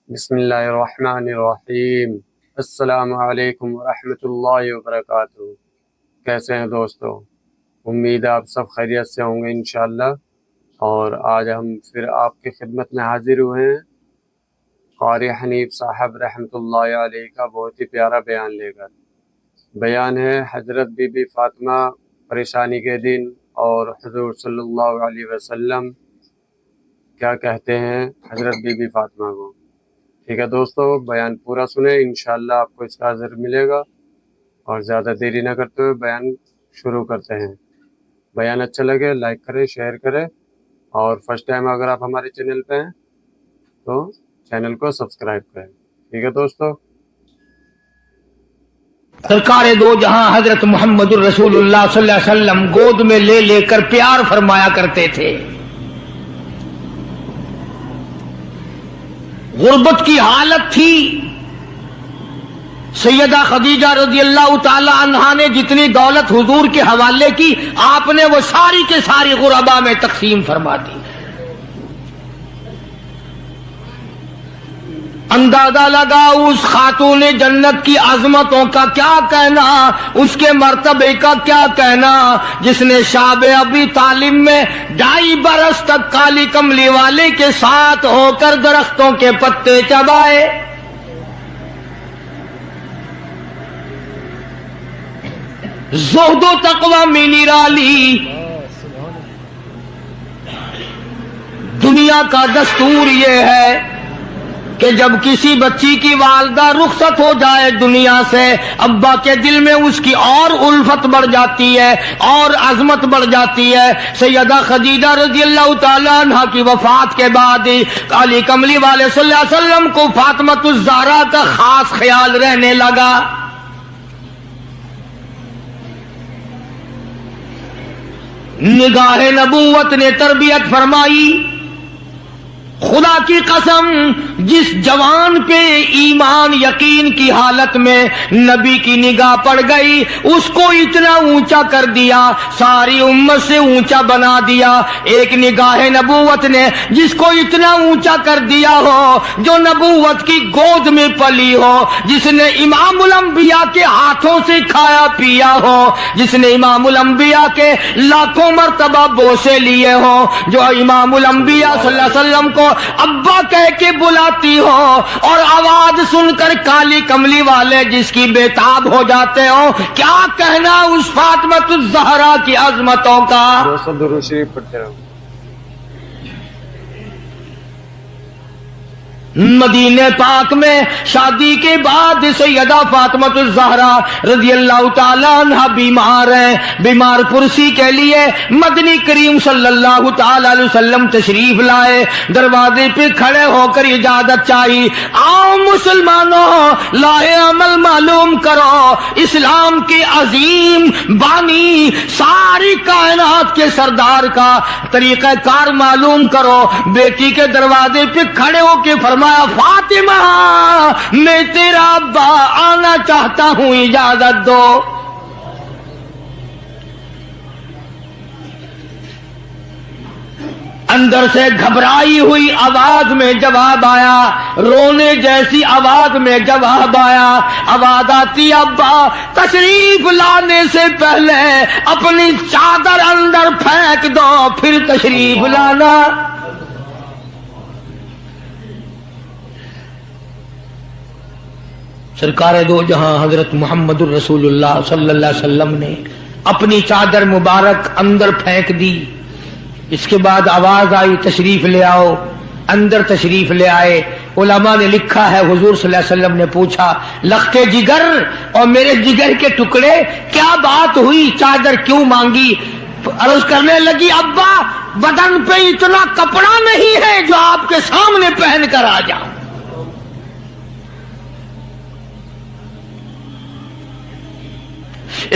بسم اللہ الرحمن الرحیم۔ السلام علیکم ورحمۃ اللہ وبرکاتہ۔ کیسے ہیں دوستو؟ امید ہے آپ سب خیریت سے ہوں گے انشاءاللہ۔ اور آج ہم پھر آپ کی خدمت میں حاضر ہوئے ہیں قاری حنیف صاحب رحمۃ اللہ علیہ کا بہت ہی پیارا بیان لے کر۔ بیان ہے حضرت بی بی فاطمہ پریشانی کے دن اور حضور صلی اللہ علیہ وسلم کیا کہتے ہیں حضرت بی بی فاطمہ کو۔ ٹھیک ہے دوستو، بیان پورا سنیں، انشاءاللہ آپ کو اس کا اجر ملے گا۔ اور زیادہ دیری نہ کرتے ہوئے بیان شروع کرتے ہیں۔ بیان اچھا لگے لائک کریں، شیئر کریں، اور فرسٹ ٹائم اگر آپ ہمارے چینل پہ ہیں تو چینل کو سبسکرائب کریں۔ ٹھیک ہے دوستو۔ سرکار دو جہاں حضرت محمد الرسول اللہ صلی اللہ علیہ وسلم گود میں لے لے کر پیار فرمایا کرتے تھے۔ غربت کی حالت تھی، سیدہ خدیجہ رضی اللہ تعالی عنہا نے جتنی دولت حضور کے حوالے کی، آپ نے وہ ساری کے ساری غربا میں تقسیم فرما دی۔ اندازہ لگا اس خاتون جنت کی عظمتوں کا کیا کہنا، اس کے مرتبے کا کیا کہنا، جس نے شاب ابی طالب میں 2.5 برس تک کالی کملی والے کے ساتھ ہو کر درختوں کے پتے چبائے۔ زہد و تقوی میں نرالی۔ دنیا کا دستور یہ ہے کہ جب کسی بچی کی والدہ رخصت ہو جائے دنیا سے، ابا کے دل میں اس کی اور الفت بڑھ جاتی ہے اور عظمت بڑھ جاتی ہے۔ سیدہ خدیجہ رضی اللہ تعالی عنہ کی وفات کے بعد کالی کملی والے صلی اللہ علیہ وسلم کو فاطمۃ الزہرا کا خاص خیال رہنے لگا۔ نگاہ نبوت نے تربیت فرمائی۔ خدا کی قسم، جس جوان پہ ایمان یقین کی حالت میں نبی کی نگاہ پڑ گئی، اس کو اتنا اونچا کر دیا، ساری امت سے اونچا بنا دیا۔ ایک نگاہ نبوت نے جس کو اتنا اونچا کر دیا ہو، جو نبوت کی گود میں پلی ہو، جس نے امام الانبیاء کے ہاتھوں سے کھایا پیا ہو، جس نے امام الانبیاء کے لاکھوں مرتبہ بوسے لیے ہوں، جو امام الانبیاء صلی اللہ علیہ وسلم کو ابا کہہ کے بلاتی ہو، اور آواز سن کر کالی کملی والے جس کی بےتاب ہو جاتے ہو، کیا کہنا اس فاطمۃ الزہرا کی عظمتوں کا۔ درود شریف پڑھتے رہو۔ مدینہ پاک میں شادی کے بعد سیدہ فاطمۃ الزہرا رضی اللہ تعالی عنہ بیمار ہیں۔ بیمار پرسی کے لیے مدنی کریم صلی اللہ تعالی علیہ وسلم تشریف لائے۔ دروازے پہ کھڑے ہو کر اجازت چاہی، آؤ مسلمانوں، لائے عمل معلوم کرو، اسلام کے عظیم بانی ساری کائنات کے سردار کا طریقہ کار معلوم کرو۔ بیٹی کے دروازے پہ کھڑے ہو کے فرمایا، فاطمہ، میں تیرا ابا آنا چاہتا ہوں، اجازت دو۔ اندر سے گھبرائی ہوئی آواز میں جواب آیا، رونے جیسی آواز میں جواب آیا۔ آواز آتی، ابا تشریف لانے سے پہلے اپنی چادر اندر پھینک دو، پھر تشریف لانا۔ سرکار دو جہاں حضرت محمد الرسول اللہ صلی اللہ علیہ وسلم نے اپنی چادر مبارک اندر پھینک دی۔ اس کے بعد آواز آئی، تشریف لے آؤ۔ اندر تشریف لے آئے۔ علماء نے لکھا ہے، حضور صلی اللہ علیہ وسلم نے پوچھا، لخت جگر اور میرے جگر کے ٹکڑے، کیا بات ہوئی، چادر کیوں مانگی؟ عرض کرنے لگی، ابا بدن پہ اتنا کپڑا نہیں ہے جو آپ کے سامنے پہن کر آ جاؤں۔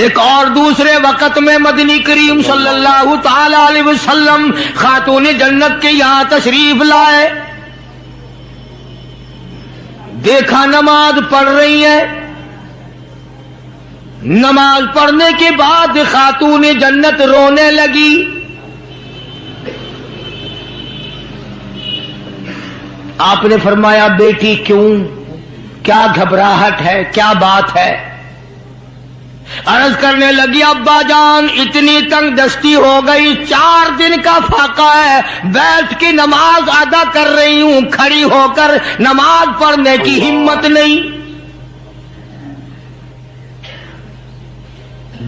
ایک اور دوسرے وقت میں مدنی کریم صلی اللہ تعالی علیہ وسلم خاتون جنت کے یہاں تشریف لائے۔ دیکھا نماز پڑھ رہی ہے۔ نماز پڑھنے کے بعد خاتون جنت رونے لگی۔ آپ نے فرمایا بیٹی کیوں، کیا گھبراہٹ ہے، کیا بات ہے؟ عرض کرنے لگی ابا جان اتنی تنگ دستی ہو گئی، 4 دن کا فاقہ ہے، بیٹھ کے نماز ادا کر رہی ہوں، کھڑی ہو کر نماز پڑھنے کی ہمت نہیں،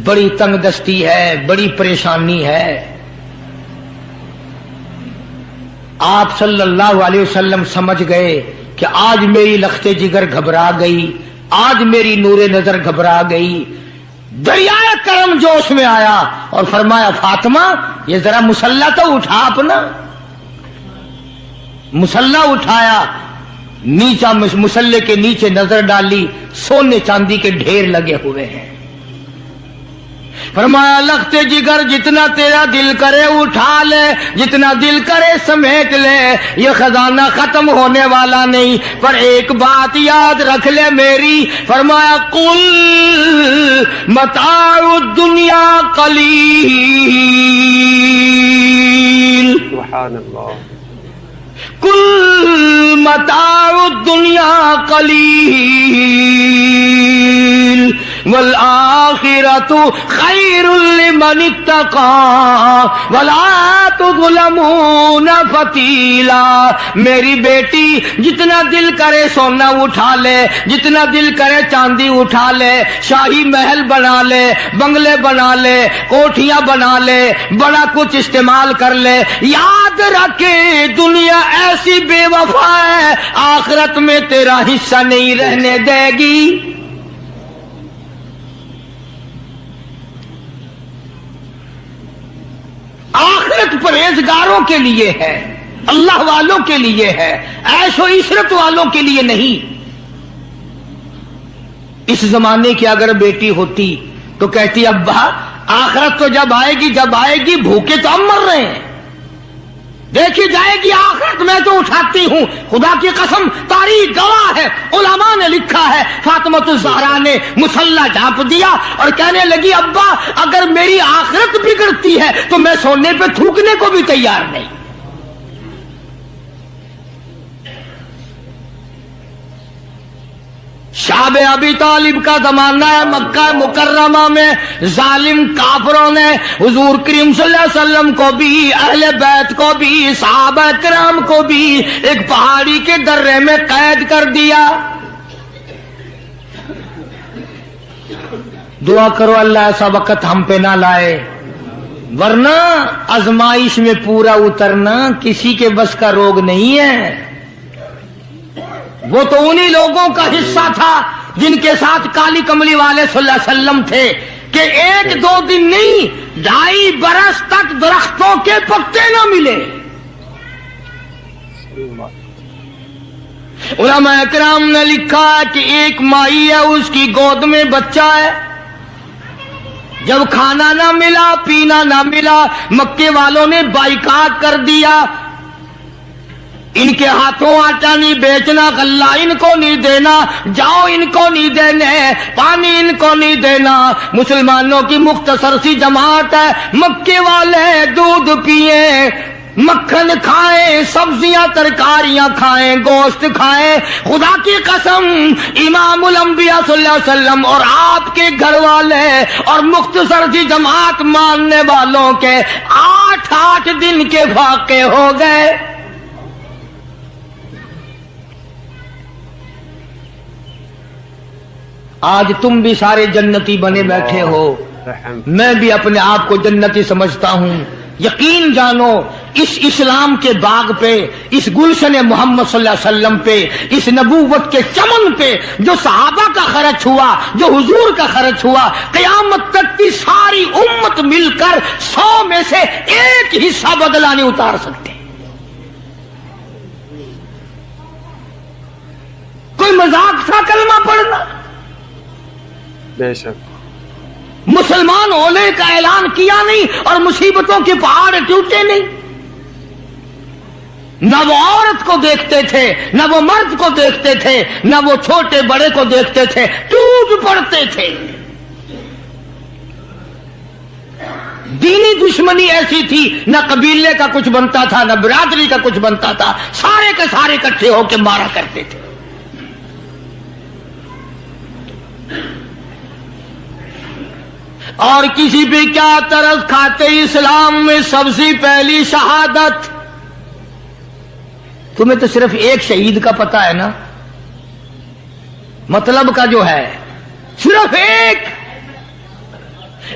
بڑی تنگ دستی ہے، بڑی پریشانی ہے۔ آپ صلی اللہ علیہ وسلم سمجھ گئے کہ آج میری لخت جگر گھبرا گئی، آج میری نور نظر گھبرا گئی۔ دریائے کرم جوش میں آیا اور فرمایا فاطمہ یہ ذرا مصلی تو اٹھا، اپنا مصلی اٹھایا، نیچا مصلی کے نیچے نظر ڈالی، سونے چاندی کے ڈھیر لگے ہوئے ہیں۔ فرمایا لخت جگر جتنا تیرا دل کرے اٹھا لے، جتنا دل کرے سمیٹ لے، یہ خزانہ ختم ہونے والا نہیں، پر ایک بات یاد رکھ لے میری۔ فرمایا قل متاع الدنیا قلیل، سبحان اللہ، قل متاع الدنیا قلیل والآخرۃ خیر لمن اتقى ولا تظلمون فتیلا۔ میری بیٹی جتنا دل کرے سونا اٹھا لے، جتنا دل کرے چاندی اٹھا لے، شاہی محل بنا لے، بنگلے بنا لے، کوٹھیاں بنا لے، بڑا کچھ استعمال کر لے، یاد رکھے دنیا ایسی بے وفا ہے، آخرت میں تیرا حصہ نہیں رہنے دے گی۔ آخرت پرہیزگاروں کے لیے ہے، اللہ والوں کے لیے ہے، عیش و عشرت والوں کے لیے نہیں۔ اس زمانے کی اگر بیٹی ہوتی تو کہتی ابا آخرت تو جب آئے گی بھوکے تو ہم مر رہے ہیں، دیکھی جائے گی آخرت میں تو اٹھاتی ہوں۔ خدا کی قسم تاریخ گواہ ہے، علماء نے لکھا ہے، فاطمہ الزہرا نے مصلی ڈھانپ دیا اور کہنے لگی ابا اگر میری آخرت بگڑتی ہے تو میں سونے پہ تھوکنے کو بھی تیار نہیں۔ شعب ابی طالب کا زمانہ ہے، مکہ مکرمہ میں ظالم کافروں نے حضور کریم صلی اللہ علیہ وسلم کو بھی، اہل بیت کو بھی، صحابہ کرام کو بھی ایک پہاڑی کے درے میں قید کر دیا۔ دعا کرو اللہ ایسا وقت ہم پہ نہ لائے، ورنہ آزمائش میں پورا اترنا کسی کے بس کا روگ نہیں ہے۔ وہ تو انہی لوگوں کا حصہ تھا جن کے ساتھ کالی کملی والے صلی اللہ علیہ وسلم تھے کہ 1-2 دن نہیں 2.5 برس تک درختوں کے پتے نہ ملے۔ علماء کرام نے لکھا ہے کہ ایک مائی ہے، اس کی گود میں بچہ ہے، جب کھانا نہ ملا پینا نہ ملا مکے والوں نے بائیکاٹ کر دیا، ان کے ہاتھوں آٹا نہیں بیچنا، غلہ ان کو نہیں دینا، جاؤ ان کو نہیں دینے، پانی ان کو نہیں دینا۔ مسلمانوں کی مختصر سی جماعت ہے، مکے والے دودھ پیئیں، مکھن کھائیں، سبزیاں ترکاریاں کھائیں، گوشت کھائیں۔ خدا کی قسم امام الانبیاء صلی اللہ علیہ وسلم اور آپ کے گھر والے اور مختصر سی جماعت ماننے والوں کے 8 دن کے واقع ہو گئے۔ آج تم بھی سارے جنتی بنے بیٹھے ہو، میں بھی اپنے آپ کو جنتی سمجھتا ہوں۔ یقین جانو اس اسلام کے باغ پہ، اس گلشن محمد صلی اللہ علیہ وسلم پہ، اس نبوت کے چمن پہ جو صحابہ کا خرچ ہوا، جو حضور کا خرچ ہوا، قیامت تک کی ساری امت مل کر 100 میں سے 1 حصہ بدلہ نہیں اتار سکتے۔ کوئی مذاق تھا کلمہ پڑھنا؟ بے شک مسلمان ہونے کا اعلان کیا نہیں اور مصیبتوں کے پہاڑ ٹوٹے نہیں۔ نہ وہ عورت کو دیکھتے تھے، نہ وہ مرد کو دیکھتے تھے، نہ وہ چھوٹے بڑے کو دیکھتے تھے، ٹوٹ پڑتے تھے۔ دینی دشمنی ایسی تھی، نہ قبیلے کا کچھ بنتا تھا نہ برادری کا کچھ بنتا تھا، سارے کے سارے اکٹھے ہو کے مارا کرتے تھے۔ اور کسی پہ کیا ترس کھاتے، اسلام میں سب سے پہلی شہادت۔ تمہیں تو صرف ایک شہید کا پتہ ہے نا، مطلب کا جو ہے صرف ایک۔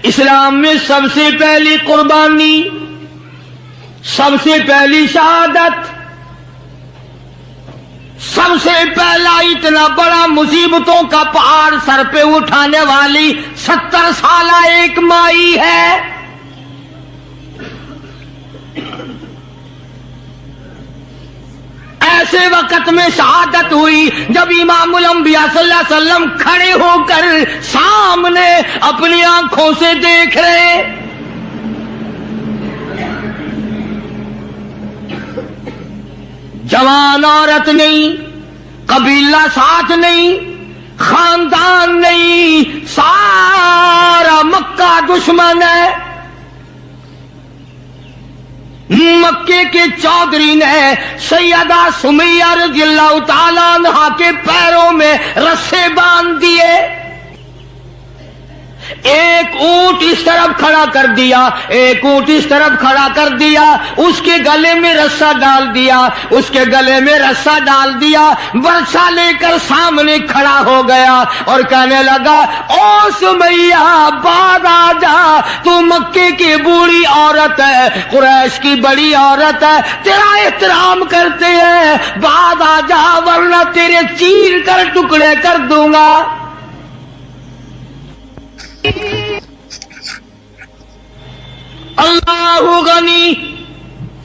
اسلام میں سب سے پہلی قربانی، سب سے پہلی شہادت، سب سے پہلا اتنا بڑا مصیبتوں کا پہاڑ سر پہ اٹھانے والی 70 سالہ ایک مائی ہے۔ ایسے وقت میں شہادت ہوئی جب امام الانبیاء صلی اللہ علیہ وسلم کھڑے ہو کر سامنے اپنی آنکھوں سے دیکھ رہے۔ جوان عورت نہیں، قبیلہ ساتھ نہیں، خاندان نہیں، سارا مکہ دشمن ہے۔ مکے کے چودھری نے سیدہ سمیہ رضی اللہ تعالیٰ عنہا کے پیروں میں رسے باندھ دیے، ایک اونٹ اس طرف کھڑا کر دیا، ایک اونٹ اس طرف کھڑا کر دیا، اس کے گلے میں رسا ڈال دیا، اس کے گلے میں رسا ڈال دیا، برچا لے کر سامنے کھڑا ہو گیا اور کہنے لگا، او سمیہ بعد آ جا، تو مکے کی بوڑھی عورت ہے، قریش کی بڑی عورت ہے، تیرا احترام کرتے ہیں، بعد آ جا ورنہ تیرے چیر کر ٹکڑے کر دوں گا۔ اللہ غنی،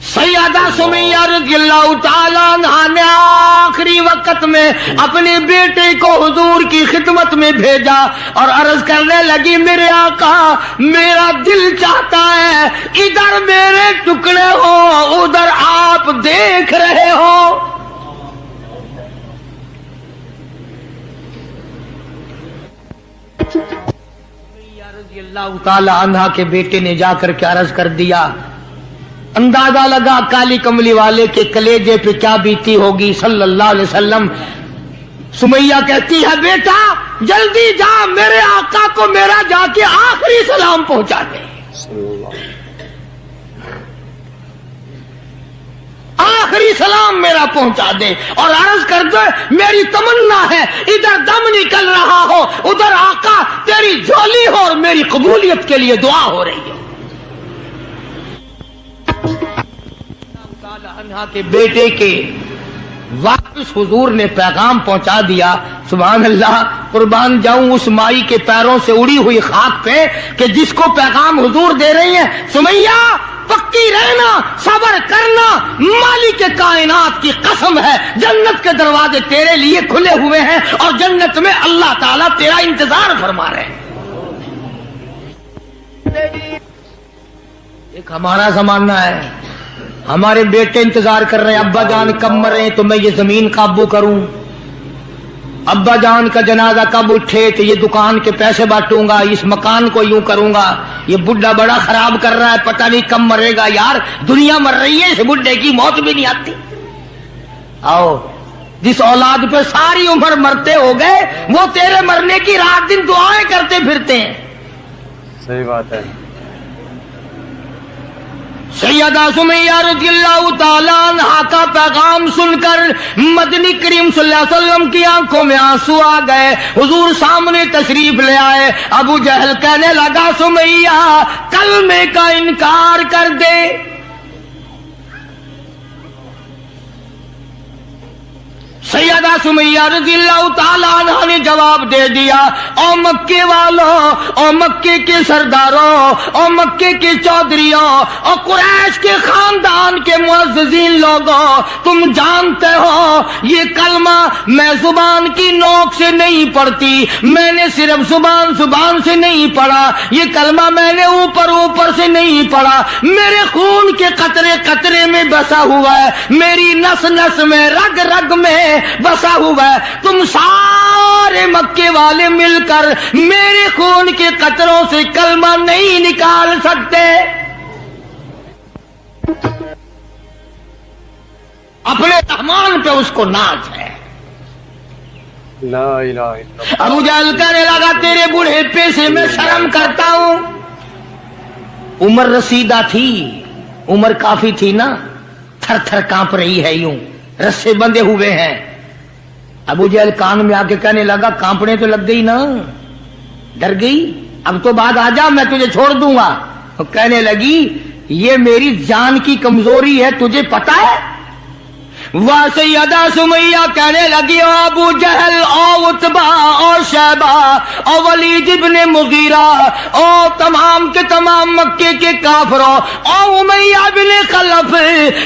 سیدہ سمیہ رضی اللہ تعالیٰ عنہا نے آخری وقت میں اپنے بیٹے کو حضور کی خدمت میں بھیجا اور عرض کرنے لگی، میرے آقا میرا دل چاہتا ہے ادھر میرے ٹکڑے ہو، ادھر آپ دیکھ رہے ہو۔ اللہ تعالی عنہ کے بیٹے نے جا کر کے عرض کر دیا، اندازہ لگا کالی کملی والے کے کلیجے پہ کیا بیتی ہوگی صلی اللہ علیہ وسلم۔ سمیہ کہتی ہے، بیٹا جلدی جا، میرے آقا کو میرا جا کے آخری سلام پہنچا دے، آخری سلام میرا پہنچا دے، اور عرض کر دے میری تمنا ہے ادھر دم نکل رہا ہو، ادھر آقا تیری جھولی ہو اور میری قبولیت کے لیے دعا ہو رہی ہے۔ عنہا کے بیٹے کے واپس حضور نے پیغام پہنچا دیا۔ سبحان اللہ، قربان جاؤں اس مائی کے پیروں سے اڑی ہوئی خاک پہ کہ جس کو پیغام حضور دے رہی ہیں، سمیہ پکی رہنا، صبر کرنا، مالک کائنات کی قسم ہے جنت کے دروازے تیرے لیے کھلے ہوئے ہیں اور جنت میں اللہ تعالیٰ تیرا انتظار فرما رہے ہیں۔ ایک ہمارا زمانہ ہے، ہمارے بیٹے انتظار کر رہے ہیں، ابا جان کب مرے تو میں یہ زمین قابو کروں، ابا جان کا جنازہ کب اٹھے تو یہ دکان کے پیسے بانٹوں گا، اس مکان کو یوں کروں گا، یہ بڈھا بڑا خراب کر رہا ہے، پتہ نہیں کب مرے گا۔ یار دنیا مر رہی ہے، اس بڈھے کی موت بھی نہیں آتی۔ آؤ، جس اولاد پہ ساری عمر مرتے ہو گئے وہ تیرے مرنے کی رات دن دعائیں کرتے پھرتے ہیں۔ صحیح بات ہے۔ سیدہ سمیہ رضی اللہ تعالیٰ عنہا کا پیغام سن کر مدنی کریم صلی اللہ علیہ وسلم کی آنکھوں میں آنسو آ گئے، حضور سامنے تشریف لے آئے۔ ابو جہل کہنے لگا، سمیہ کلمے کا انکار کر دے۔ سیدہ سمیہ رضی اللہ تعالیٰ عنہ نے جواب دے دیا، او مکے والوں، او مکے کے سرداروں، او مکے کے چودھریوں، او قریش کے خاندان کے معززین لوگوں، تم جانتے ہو یہ کلمہ میں زبان کی نوک سے نہیں پڑھتی، میں نے صرف زبان سے نہیں پڑھا، یہ کلمہ میں نے اوپر سے نہیں پڑھا، میرے خون کے قطرے قطرے میں بسا ہوا ہے، میری نس نس میں رگ رگ میں بسا ہوا ہے۔ تم سارے مکے والے مل کر میرے خون کے قطروں سے کلمہ نہیں نکال سکتے۔ اپنے رحمان پہ اس کو ناز ہے۔ لا الہ الا اللہ۔ ابو جہل کہنے لگا تیرے بوڑھے سے میں شرم کرتا ہوں۔ عمر رسیدہ تھی، عمر کافی تھی نا، تھر تھر کانپ رہی ہے، یوں رسے بندھے ہوئے ہیں۔ ابو جہل کان میں آ کے کہنے لگا کانپنے تو لگ گئی نا، ڈر گئی، اب تو بعد آ جا، میں تجھے چھوڑ دوں گا۔ کہنے لگی یہ میری جان کی کمزوری ہے، تجھے پتا ہے؟ سیدہ سمیہ کہنے لگی او ابو جہل او عتبہ او شیبہ او ولید ابن مغیرہ او تمام کے تمام مکے کے کافروں او امیہ بن خلف،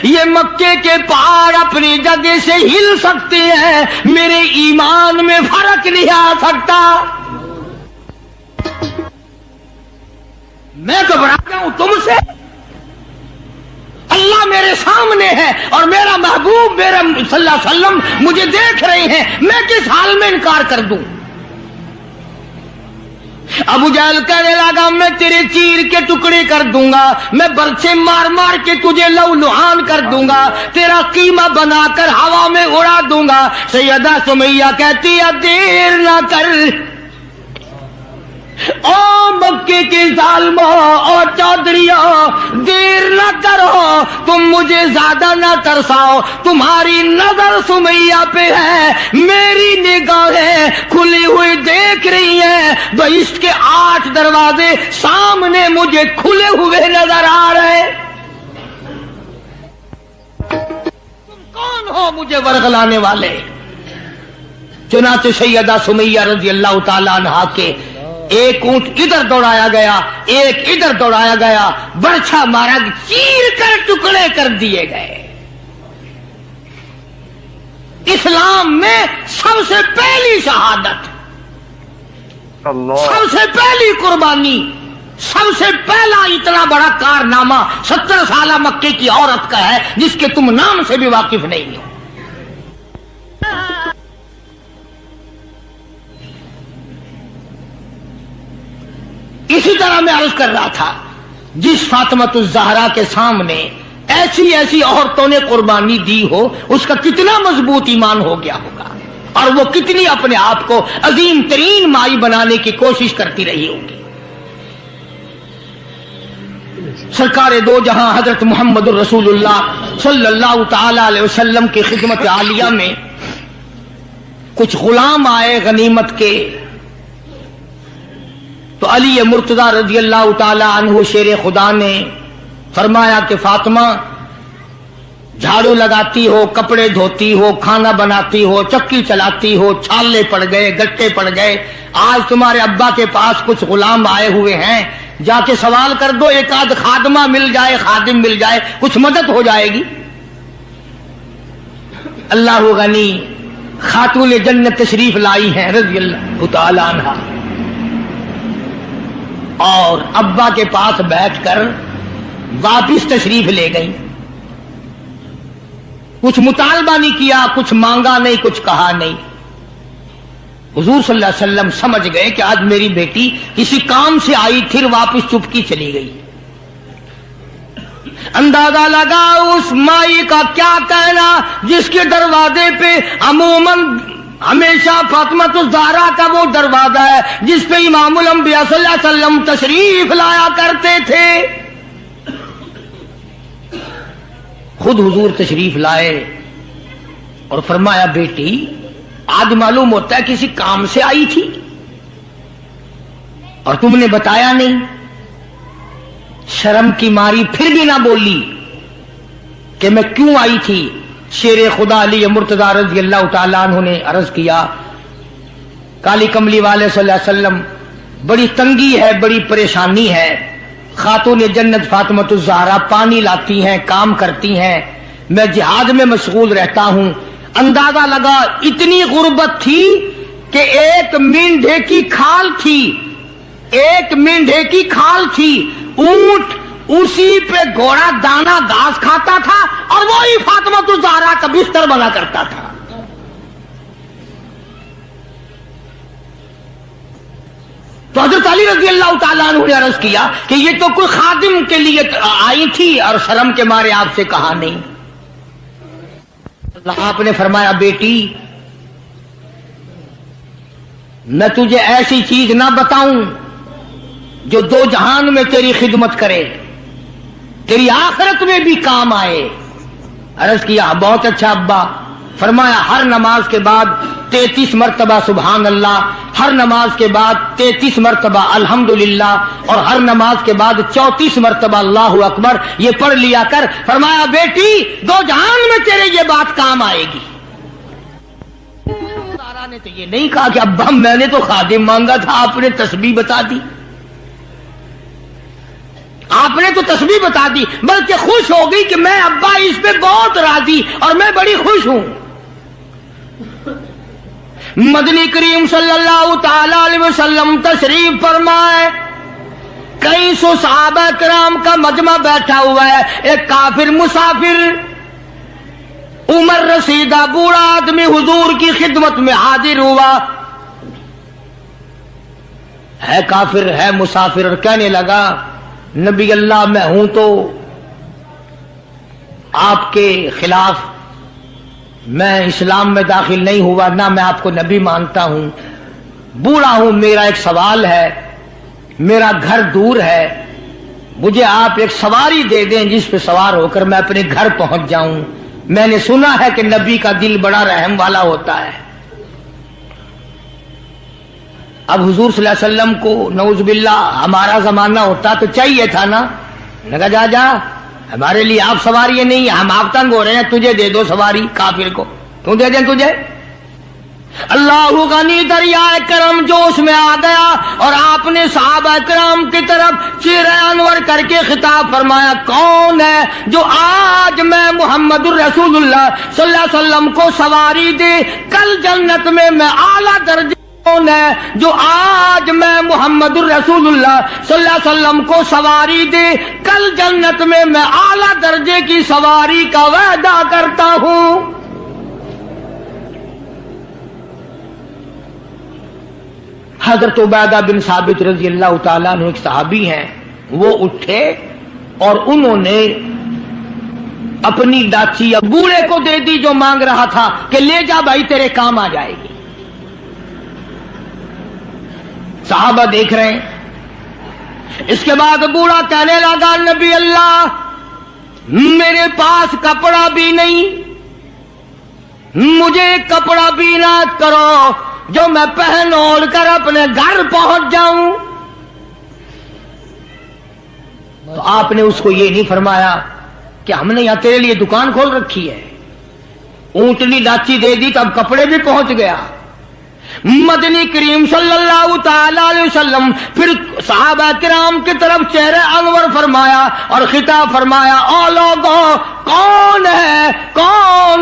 یہ مکے کے پہاڑ اپنی جگہ سے ہل سکتے ہیں، میرے ایمان میں فرق نہیں آ سکتا۔ میں گھبراتا ہوں تم سے، اللہ میرے سامنے ہے اور میرا محبوب میرا صلی اللہ علیہ وسلم مجھے دیکھ رہے ہیں، میں کس حال میں انکار کر دوں؟ ابو جہل کہنے لگا میں تیرے چیر کے ٹکڑے کر دوں گا، میں برچے مار مار کے تجھے لو لہان کر دوں گا، تیرا قیمہ بنا کر ہوا میں اڑا دوں گا۔ سیدہ سمیہ کہتی ہے دیر نہ کر، او مکے کے ظالموں اور چودھریوں، دیر نہ کرو، تم مجھے زیادہ نہ ترساؤ، تمہاری نظر سمیہ پہ ہے، میری نگاہیں کھلی ہوئی دیکھ رہی ہیں، بہشت کے 8 دروازے سامنے مجھے کھلے ہوئے نظر آ رہے۔ تم کون ہو مجھے ورغلانے والے؟ چنانچہ سیدہ سمیہ رضی اللہ تعالی عنہا کے ایک اونٹ ادھر دوڑایا گیا، ایک ادھر دوڑایا گیا، برچھا مارا، چیر کر ٹکڑے کر دیے گئے۔ اسلام میں سب سے پہلی شہادت، سب سے پہلی قربانی، سب سے پہلا اتنا بڑا کارنامہ 70 سالہ مکے کی عورت کا ہے جس کے تم نام سے بھی واقف نہیں ہو۔ اسی طرح میں عرض کر رہا تھا، جس فاطمۃ الزہرا کے سامنے ایسی ایسی عورتوں نے قربانی دی ہو، اس کا کتنا مضبوط ایمان ہو گیا ہوگا، اور وہ کتنی اپنے آپ کو عظیم ترین مائی بنانے کی کوشش کرتی رہی ہوگی۔ سرکار دو جہاں حضرت محمد الرسول اللہ صلی اللہ تعالی علیہ وسلم کی خدمت عالیہ میں کچھ غلام آئے غنیمت کے، تو علی مرتضی رضی اللہ تعالی عنہ شیر خدا نے فرمایا کہ فاطمہ جھاڑو لگاتی ہو، کپڑے دھوتی ہو، کھانا بناتی ہو، چکی چلاتی ہو، چھالے پڑ گئے، گٹے پڑ گئے، آج تمہارے ابا کے پاس کچھ غلام آئے ہوئے ہیں، جا کے سوال کر دو، ایک آدھ خادمہ مل جائے، خادم مل جائے، کچھ مدد ہو جائے گی۔ اللہ غنی خاتون جنت تشریف لائی ہیں رضی اللہ تعالی عنہا، اور ابا کے پاس بیٹھ کر واپس تشریف لے گئی، کچھ مطالبہ نہیں کیا، کچھ مانگا نہیں، کچھ کہا نہیں۔ حضور صلی اللہ علیہ وسلم سمجھ گئے کہ آج میری بیٹی کسی کام سے آئی، پھر واپس چپکی چلی گئی۔ اندازہ لگا اس مائی کا کیا کہنا جس کے دروازے پہ عموماً ہمیشہ فاطمۃ الزہرا کا وہ دروازہ ہے جس پہ امام الانبیاء صلی اللہ علیہ وسلم تشریف لایا کرتے تھے۔ خود حضور تشریف لائے اور فرمایا بیٹی آج معلوم ہوتا ہے کسی کام سے آئی تھی اور تم نے بتایا نہیں۔ شرم کی ماری پھر بھی نہ بولی کہ میں کیوں آئی تھی۔ شیر خدا علی مرتضی رضی اللہ تعالیٰ عنہ نے عرض کیا کالی کملی والے صلی اللہ علیہ وسلم بڑی تنگی ہے، بڑی پریشانی ہے، خاتون جنت فاطمۃ الزہرا پانی لاتی ہیں، کام کرتی ہیں، میں جہاد میں مشغول رہتا ہوں، اندازہ لگا اتنی غربت تھی کہ ایک مینڈھے کی کھال تھی، ایک مینڈھے کی کھال تھی، اونٹ اسی پہ گھوڑا دانا گھاس کھاتا تھا اور وہی فاطمہ الزہرا کا بستر بنا کرتا تھا۔ تو حضرت علی رضی اللہ تعالیٰ عنہ نے عرض کیا کہ یہ تو کوئی خادم کے لیے آئی تھی اور شرم کے مارے آپ سے کہا نہیں۔ آپ نے فرمایا بیٹی میں تجھے ایسی چیز نہ بتاؤں جو دو جہان میں تیری خدمت کرے، تیری آخرت میں بھی کام آئے۔ عرض کیا بہت اچھا ابا۔ فرمایا ہر نماز کے بعد 33 مرتبہ سبحان اللہ، ہر نماز کے بعد 33 مرتبہ الحمدللہ، اور ہر نماز کے بعد 34 مرتبہ اللہ اکبر یہ پڑھ لیا کر۔ فرمایا بیٹی دو جہان میں تیرے یہ بات کام آئے گی۔ سارا نے تو یہ نہیں کہا کہ ابا میں نے تو خادم مانگا تھا، آپ نے تسبیح بتا دی، آپ نے تو تسبیح بتا دی، بلکہ خوش ہو گئی کہ میں ابا اس پہ بہت راضی اور میں بڑی خوش ہوں۔ مدنی کریم صلی اللہ تعالی علیہ وسلم تشریف فرمائے، کئی سو صحابہ کرام کا مجمع بیٹھا ہوا ہے، ایک کافر مسافر عمر رسیدہ بوڑھا آدمی حضور کی خدمت میں حاضر ہوا، ہے کافر ہے مسافر، اور کہنے لگا نبی اللہ میں ہوں تو آپ کے خلاف میں اسلام میں داخل نہیں ہوا، نہ میں آپ کو نبی مانتا ہوں، بوڑھا ہوں، میرا ایک سوال ہے، میرا گھر دور ہے، مجھے آپ ایک سواری دے دیں جس پہ سوار ہو کر میں اپنے گھر پہنچ جاؤں، میں نے سنا ہے کہ نبی کا دل بڑا رحم والا ہوتا ہے۔ اب حضور صلی اللہ علیہ وسلم کو نعوذ باللہ ہمارا زمانہ ہوتا تو چاہیے تھا نا، لگا جا جا ہمارے لیے آپ سواری نہیں، ہم آپ تنگ ہو رہے ہیں، تجھے دے دو سواری، کافر کو کیوں دے دیں تجھے؟ اللہ غنی دریائے کرم جوش میں آ گیا اور آپ نے صحابہ کرام کی طرف چہرہ انور کر کے خطاب فرمایا، کون ہے جو آج میں محمد الرسول اللہ صلی اللہ علیہ وسلم کو سواری دے کل جنت میں اعلیٰ درجے، کون ہے جو آج میں محمد الرسول اللہ صلی اللہ علیہ وسلم کو سواری دے کل جنت میں اعلیٰ درجے کی سواری کا وعدہ کرتا ہوں۔ حضرت عبیدہ بن ثابت رضی اللہ تعالیٰ عنہ ایک صحابی ہیں، وہ اٹھے اور انہوں نے اپنی ڈاچی بوڑھے کو دے دی جو مانگ رہا تھا کہ لے جا بھائی تیرے کام آ جائے گی۔ صحابہ دیکھ رہے ہیں، اس کے بعد بوڑھا کہنے لگا نبی اللہ میرے پاس کپڑا بھی نہیں، مجھے کپڑا بھی نہ کرو جو میں پہن اوڑھ کر اپنے گھر پہنچ جاؤں۔ تو آپ نے اس کو یہ نہیں فرمایا کہ ہم نے یہاں تیرے لیے دکان کھول رکھی ہے، اونٹنی لاچی دے دی تو اب کپڑے بھی پہنچ گیا۔ مدنی کریم صلی اللہ تعالی علیہ وسلم پھر صحابہ کرام کی طرف چہرہ انور فرمایا اور خطاب فرمایا، او لوگوں کون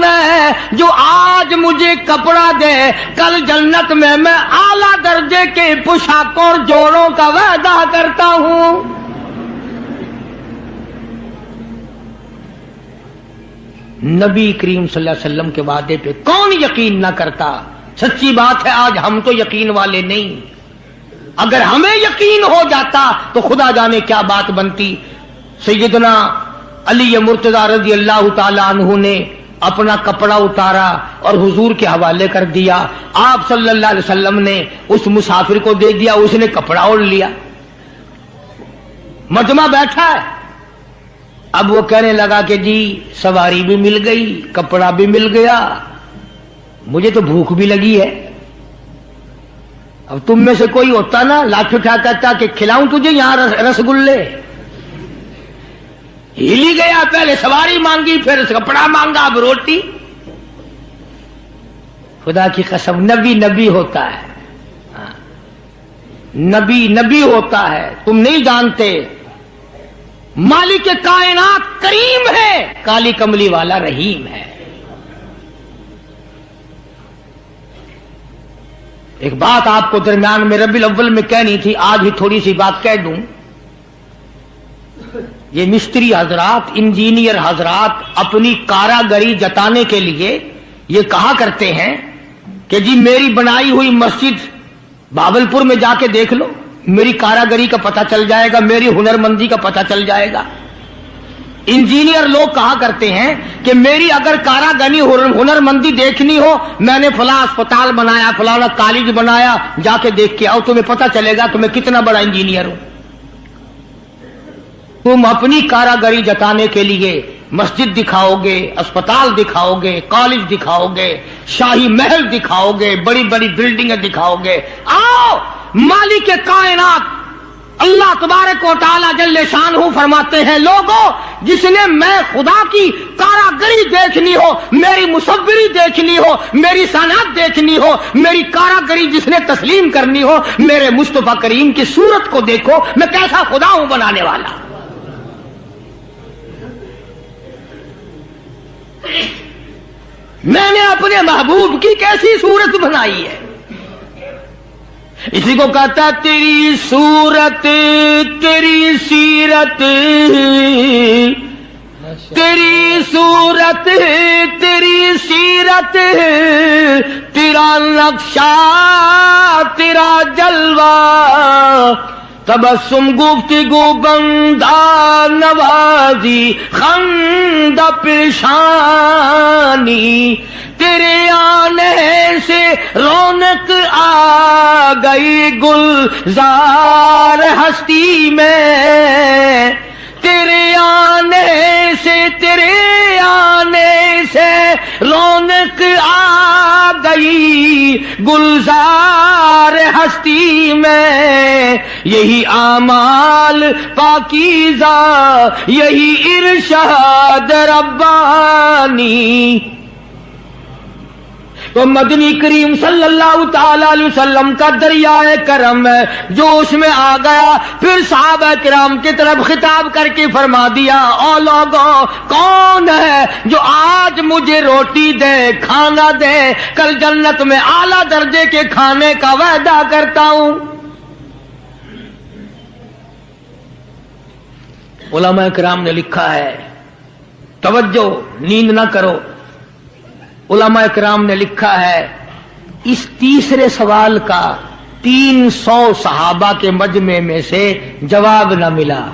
ہے جو آج مجھے کپڑا دے کل جنت میں اعلیٰ درجے کے پوشاکوں اور جوڑوں کا وعدہ کرتا ہوں۔ نبی کریم صلی اللہ علیہ وسلم کے وعدے پہ کون یقین نہ کرتا؟ سچی بات ہے آج ہم تو یقین والے نہیں، اگر ہمیں یقین ہو جاتا تو خدا جانے کیا بات بنتی۔ سیدنا علی مرتضی رضی اللہ تعالی عنہ نے اپنا کپڑا اتارا اور حضور کے حوالے کر دیا، آپ صلی اللہ علیہ وسلم نے اس مسافر کو دے دیا، اس نے کپڑا اوڑھ لیا، مجمع بیٹھا ہے۔ اب وہ کہنے لگا کہ جی سواری بھی مل گئی، کپڑا بھی مل گیا، مجھے تو بھوک بھی لگی ہے۔ اب تم میں سے کوئی ہوتا نا لاٹھی اٹھا کہتا کہ کھلاؤں تجھے یہاں رسگلے، ہلی گیا، پہلے سواری مانگی پھر کپڑا مانگا اب روٹی۔ خدا کی قسم نبی ہوتا ہے، نبی ہوتا ہے، تم نہیں جانتے۔ مالک کائنات کریم ہے، کالی کملی والا رحیم ہے۔ ایک بات آپ کو درمیان میں ربیع الاول میں کہنی تھی، آج ہی تھوڑی سی بات کہہ دوں. یہ مستری حضرات، انجینئر حضرات اپنی کاراگری جتانے کے لیے یہ کہا کرتے ہیں کہ جی میری بنائی ہوئی مسجد بہاولپور میں جا کے دیکھ لو، میری کاراگری کا پتہ چل جائے گا، میری ہنرمندی کا پتہ چل جائے گا. انجینئر لوگ کہا کرتے ہیں کہ میری اگر کاراگری ہنرمندی دیکھنی ہو، میں نے فلاں اسپتال بنایا، فلاں کالج بنایا، جا کے دیکھ کے آؤ، تمہیں پتہ چلے گا تمہیں کتنا بڑا انجینئر ہوں. تم اپنی کاراگری جتانے کے لیے مسجد دکھاؤ گے، اسپتال دکھاؤ گے، کالج دکھاؤ گے، شاہی محل دکھاؤ گے، بڑی بڑی بلڈنگیں دکھاؤ گے. آؤ مالک کائنات اللہ تبارک و تعالی جل شانہ فرماتے ہیں، لوگوں جس نے میں خدا کی کاراگری دیکھنی ہو، میری مصوری دیکھنی ہو، میری صنعت دیکھنی ہو، میری کاراگری جس نے تسلیم کرنی ہو، میرے مصطفیٰ کریم کی صورت کو دیکھو، میں کیسا خدا ہوں بنانے والا. میں نے اپنے محبوب کی کیسی صورت بنائی ہے. اسی کو کہتا تیری صورت تیری سیرت، تیری صورت تیری سیرت، تیرا نقشہ تیرا جلوہ، تبسم گفتگو بندہ نوازی خند پیشانی، تیرے آنے سے رونق آ گئی گلزار ہستی میں، تیرے آنے سے تیرے آنے سے رونق آ گئی گلزار ہستی میں. یہی اعمال پاکیزہ، یہی ارشاد ربانی. تو مدنی کریم صلی اللہ تعالی علیہ وسلم کا دریائے کرم ہے جو اس میں آ گیا، پھر صحابہ کرام کی طرف خطاب کر کے فرما دیا، او لوگوں کون ہے جو آج مجھے روٹی دے، کھانا دے، کل جنت میں اعلیٰ درجے کے کھانے کا وعدہ کرتا ہوں. علماء کرام نے لکھا ہے، توجہ نیند نہ کرو، علماء کرام نے لکھا ہے اس تیسرے سوال کا 300 صحابہ کے مجمع میں سے جواب نہ ملا.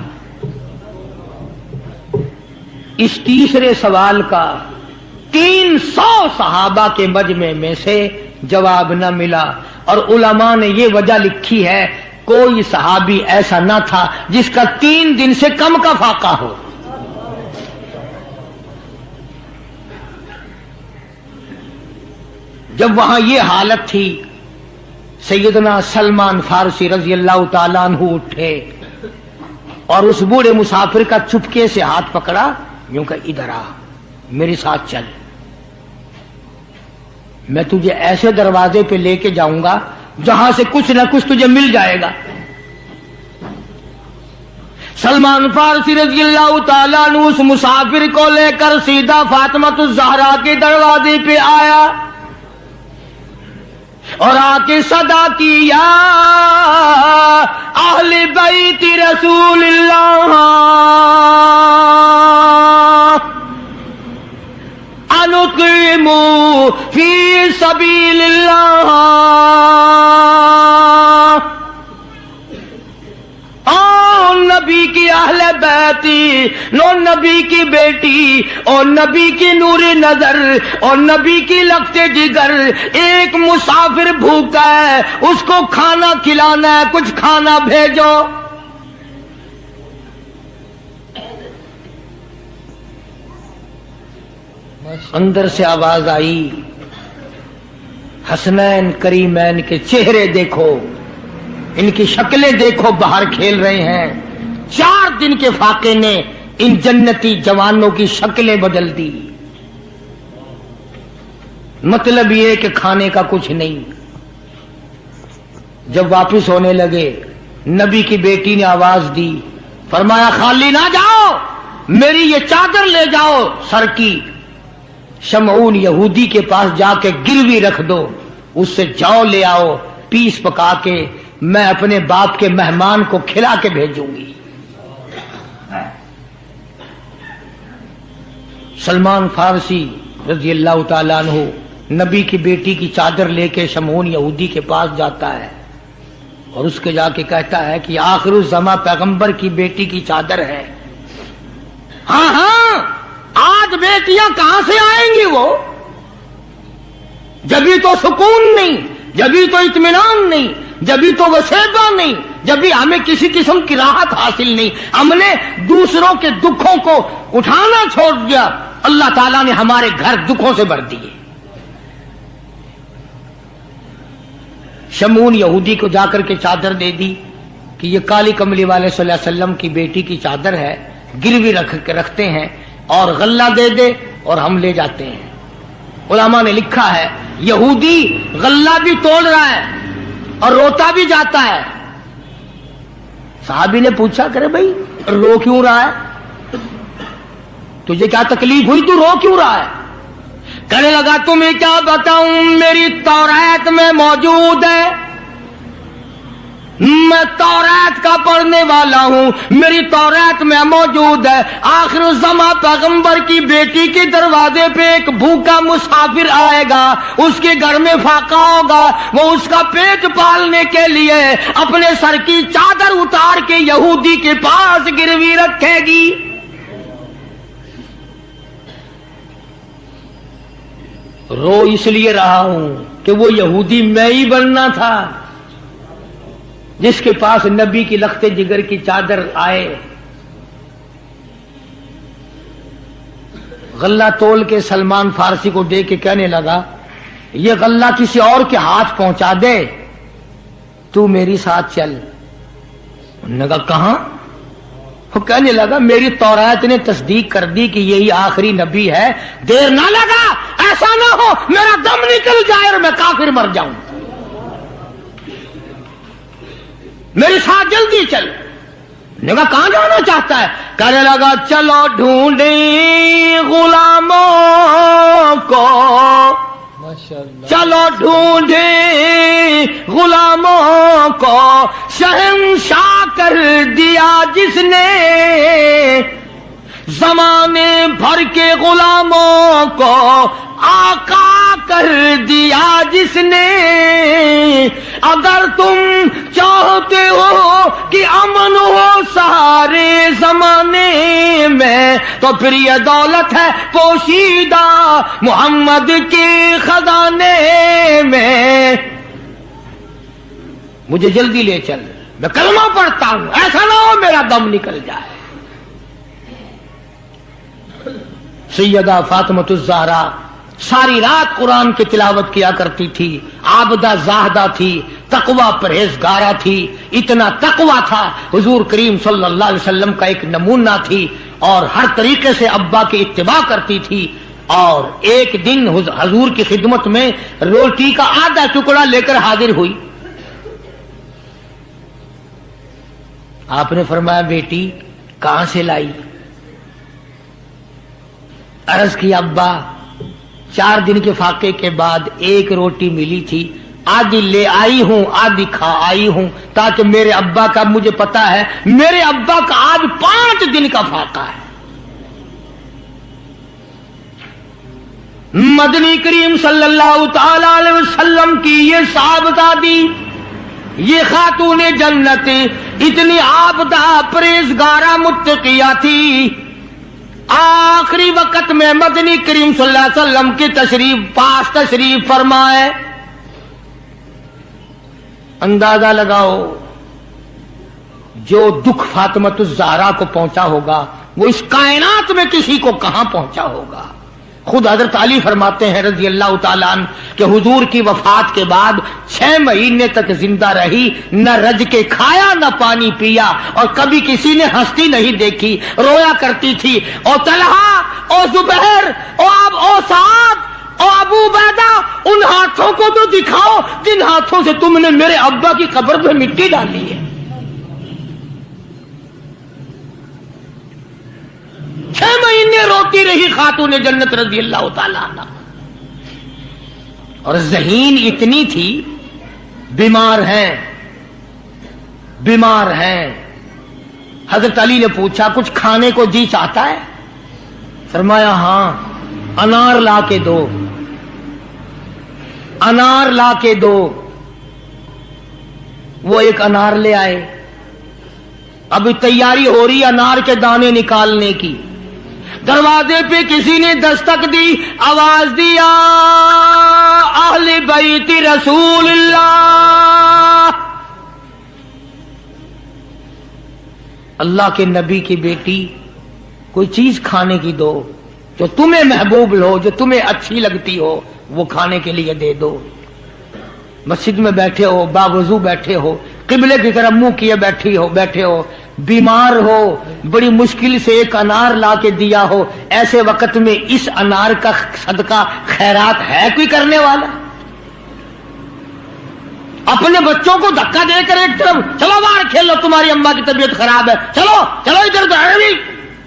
اس تیسرے سوال کا 300 صحابہ کے مجمع میں سے جواب نہ ملا. اور علماء نے یہ وجہ لکھی ہے، کوئی صحابی ایسا نہ تھا جس کا 3 دن سے کم کا فاقہ ہو. جب وہاں یہ حالت تھی، سیدنا سلمان فارسی رضی اللہ تعالیٰ عنہ اٹھے اور اس بوڑھے مسافر کا چپکے سے ہاتھ پکڑا، یوں کہ ادھر آ میرے ساتھ چل، میں تجھے ایسے دروازے پہ لے کے جاؤں گا جہاں سے کچھ نہ کچھ تجھے مل جائے گا. سلمان فارسی رضی اللہ تعالیٰ عنہ اس مسافر کو لے کر سیدھا فاطمۃ الزہرا کے دروازے پہ آیا اور آ کے صدا کی، یا اہل بیت رسول اللہ انقیموا فی سبیل اللہ. او نبی کی اہل بیتی، نو نبی کی بیٹی، اور نبی کی نور نظر، اور نبی کی لگتے جگر، ایک مسافر بھوکا ہے، اس کو کھانا کھلانا ہے، کچھ کھانا بھیجو. اندر سے آواز آئی، حسنین کریمین کے چہرے دیکھو، ان کی شکلیں دیکھو، باہر کھیل رہے ہیں. 4 دن کے فاقے نے ان جنتی جوانوں کی شکلیں بدل دی. مطلب یہ کہ کھانے کا کچھ نہیں. جب واپس ہونے لگے، نبی کی بیٹی نے آواز دی، فرمایا خالی نہ جاؤ، میری یہ چادر لے جاؤ سر کی، شمعون یہودی کے پاس جا کے گروی رکھ دو، اس سے جو لے آؤ، پیس پکا کے میں اپنے باپ کے مہمان کو کھلا کے بھیجوں گی۔ سلمان فارسی رضی اللہ تعالیٰ عنہ نبی کی بیٹی کی چادر لے کے شمعون یہودی کے پاس جاتا ہے اور اس کے جا کے کہتا ہے کہ آخر الزماں پیغمبر کی بیٹی کی چادر ہے۔ ہاں ہاں، آج بیٹیاں کہاں سے آئیں گی؟ وہ جبھی تو سکون نہیں، جبھی تو اطمینان نہیں، جبھی تو وسیبہ نہیں، جبھی ہمیں کسی قسم کی راحت حاصل نہیں، ہم نے دوسروں کے دکھوں کو اٹھانا چھوڑ دیا، اللہ تعالیٰ نے ہمارے گھر دکھوں سے بھر دیے۔ شمعون یہودی کو جا کر کے چادر دے دی کہ یہ کالی کملی والے صلی اللہ علیہ وسلم کی بیٹی کی چادر ہے، گروی رکھتے ہیں اور غلہ دے دے اور ہم لے جاتے ہیں۔ علماء نے لکھا ہے یہودی غلہ بھی توڑ رہا ہے اور روتا بھی جاتا ہے۔ صحابی نے پوچھا کرے بھائی رو کیوں رہا ہے؟ تجھے کیا تکلیف ہوئی، تو رو کیوں رہا ہے؟ کہنے لگا تمہیں کیا بتاؤں، میری تورات میں موجود ہے، میں تورات کا پڑھنے والا ہوں، میری تورات میں موجود ہے آخر الزماں پیغمبر کی بیٹی کے دروازے پہ ایک بھوکا مسافر آئے گا، اس کے گھر میں فاقہ ہوگا، وہ اس کا پیٹ پالنے کے لیے اپنے سر کی چادر اتار کے یہودی کے پاس گروی رکھے گی۔ رو اس لیے رہا ہوں کہ وہ یہودی میں ہی بننا تھا جس کے پاس نبی کی لخت جگر کی چادر آئے۔ غلہ تول کے سلمان فارسی کو دے کے کہنے لگا یہ غلہ کسی اور کے ہاتھ پہنچا دے، تو میری ساتھ چل۔ انہوں نے کہا کہاں؟ وہ کہنے لگا میری تورات نے تصدیق کر دی کہ یہی آخری نبی ہے، دیر نہ لگا، ایسا نہ ہو میرا دم نکل جائے اور میں کافر مر جاؤں، میرے ساتھ جلدی چل۔ نے کہا کہاں جانا چاہتا ہے؟ کہنے لگا چلو ڈھونڈیں غلاموں کو، چلو ڈھونڈیں غلاموں کو، شہنشاہ کر دیا جس نے زمانے بھر کے غلاموں کو، آقا کر دیا جس نے۔ اگر تم چاہتے ہو کہ امن ہو سارے زمانے میں تو پھر یہ دولت ہے پوشیدہ محمد کے خزانے میں۔ مجھے جلدی لے چل، میں کلمہ پڑھتا ہوں، ایسا نہ ہو میرا دم نکل جائے۔ سیدہ فاطمہ الزہرا ساری رات قرآن کی تلاوت کیا کرتی تھی، عابدہ زاہدہ تھی، تقوی پرہیزگارہ تھی، اتنا تقوی تھا حضور کریم صلی اللہ علیہ وسلم کا ایک نمونہ تھی، اور ہر طریقے سے ابا کی اتباع کرتی تھی۔ اور ایک دن حضور کی خدمت میں روٹی کا آدھا ٹکڑا لے کر حاضر ہوئی۔ آپ نے فرمایا بیٹی کہاں سے لائی؟ عرض کی ابا 4 دن کے فاقے کے بعد ایک روٹی ملی تھی، آدھی لے آئی ہوں، آدھی کھا آئی ہوں، تاکہ میرے ابا کا، مجھے پتا ہے میرے ابا کا آج 5 دن کا فاقہ ہے۔ مدنی کریم صلی اللہ تعالی علیہ وسلم کی یہ صاحبزادی، یہ خاتون جنت اتنی عابدہ پرہیزگارہ متقیہ تھی، آخری وقت میں مدنی کریم صلی اللہ علیہ وسلم کی تشریف فرمائے۔ اندازہ لگاؤ جو دکھ فاطمہ الزہرا کو پہنچا ہوگا وہ اس کائنات میں کسی کو کہاں پہنچا ہوگا۔ خود حضرت علی فرماتے ہیں رضی اللہ تعالیٰ عنہ کہ حضور کی وفات کے بعد 6 مہینے تک زندہ رہی، نہ رج کے کھایا نہ پانی پیا، اور کبھی کسی نے ہستی نہیں دیکھی، رویا کرتی تھی۔ اور طلحہ اور زبیر اور سعد اور ابو عبیدہ، ان ہاتھوں کو تو دکھاؤ جن ہاتھوں سے تم نے میرے ابا کی قبر پہ مٹی ڈالی ہے۔ 6 مہینے روتی رہی خاتون جنت رضی اللہ تعالیٰ عنہ، اور ذہین اتنی تھی بیمار ہیں. حضرت علی نے پوچھا کچھ کھانے کو جی چاہتا ہے؟ فرمایا ہاں، انار لا کے دو، انار لا کے دو. وہ ایک انار لے آئے. ابھی تیاری ہو رہی انار کے دانے نکالنے کی. دروازے پہ کسی نے دستک دی، آواز دیا اہل بیت رسول اللہ، اللہ کے نبی کی بیٹی کوئی چیز کھانے کی دو جو تمہیں محبوب ہو، جو تمہیں اچھی لگتی ہو، وہ کھانے کے لیے دے دو. مسجد میں بیٹھے ہو، باوضو بیٹھے ہو، قبلے کی طرف منہ کیے بیٹھے ہو، بیمار ہو، بڑی مشکل سے ایک انار لا کے دیا ہو، ایسے وقت میں اس انار کا صدقہ خیرات ہے کوئی کرنے والا؟ اپنے بچوں کو دھکا دے کر ایک طرف چلو باہر کھیلو، تمہاری اماں کی طبیعت خراب ہے، چلو چلو ادھر ادھر،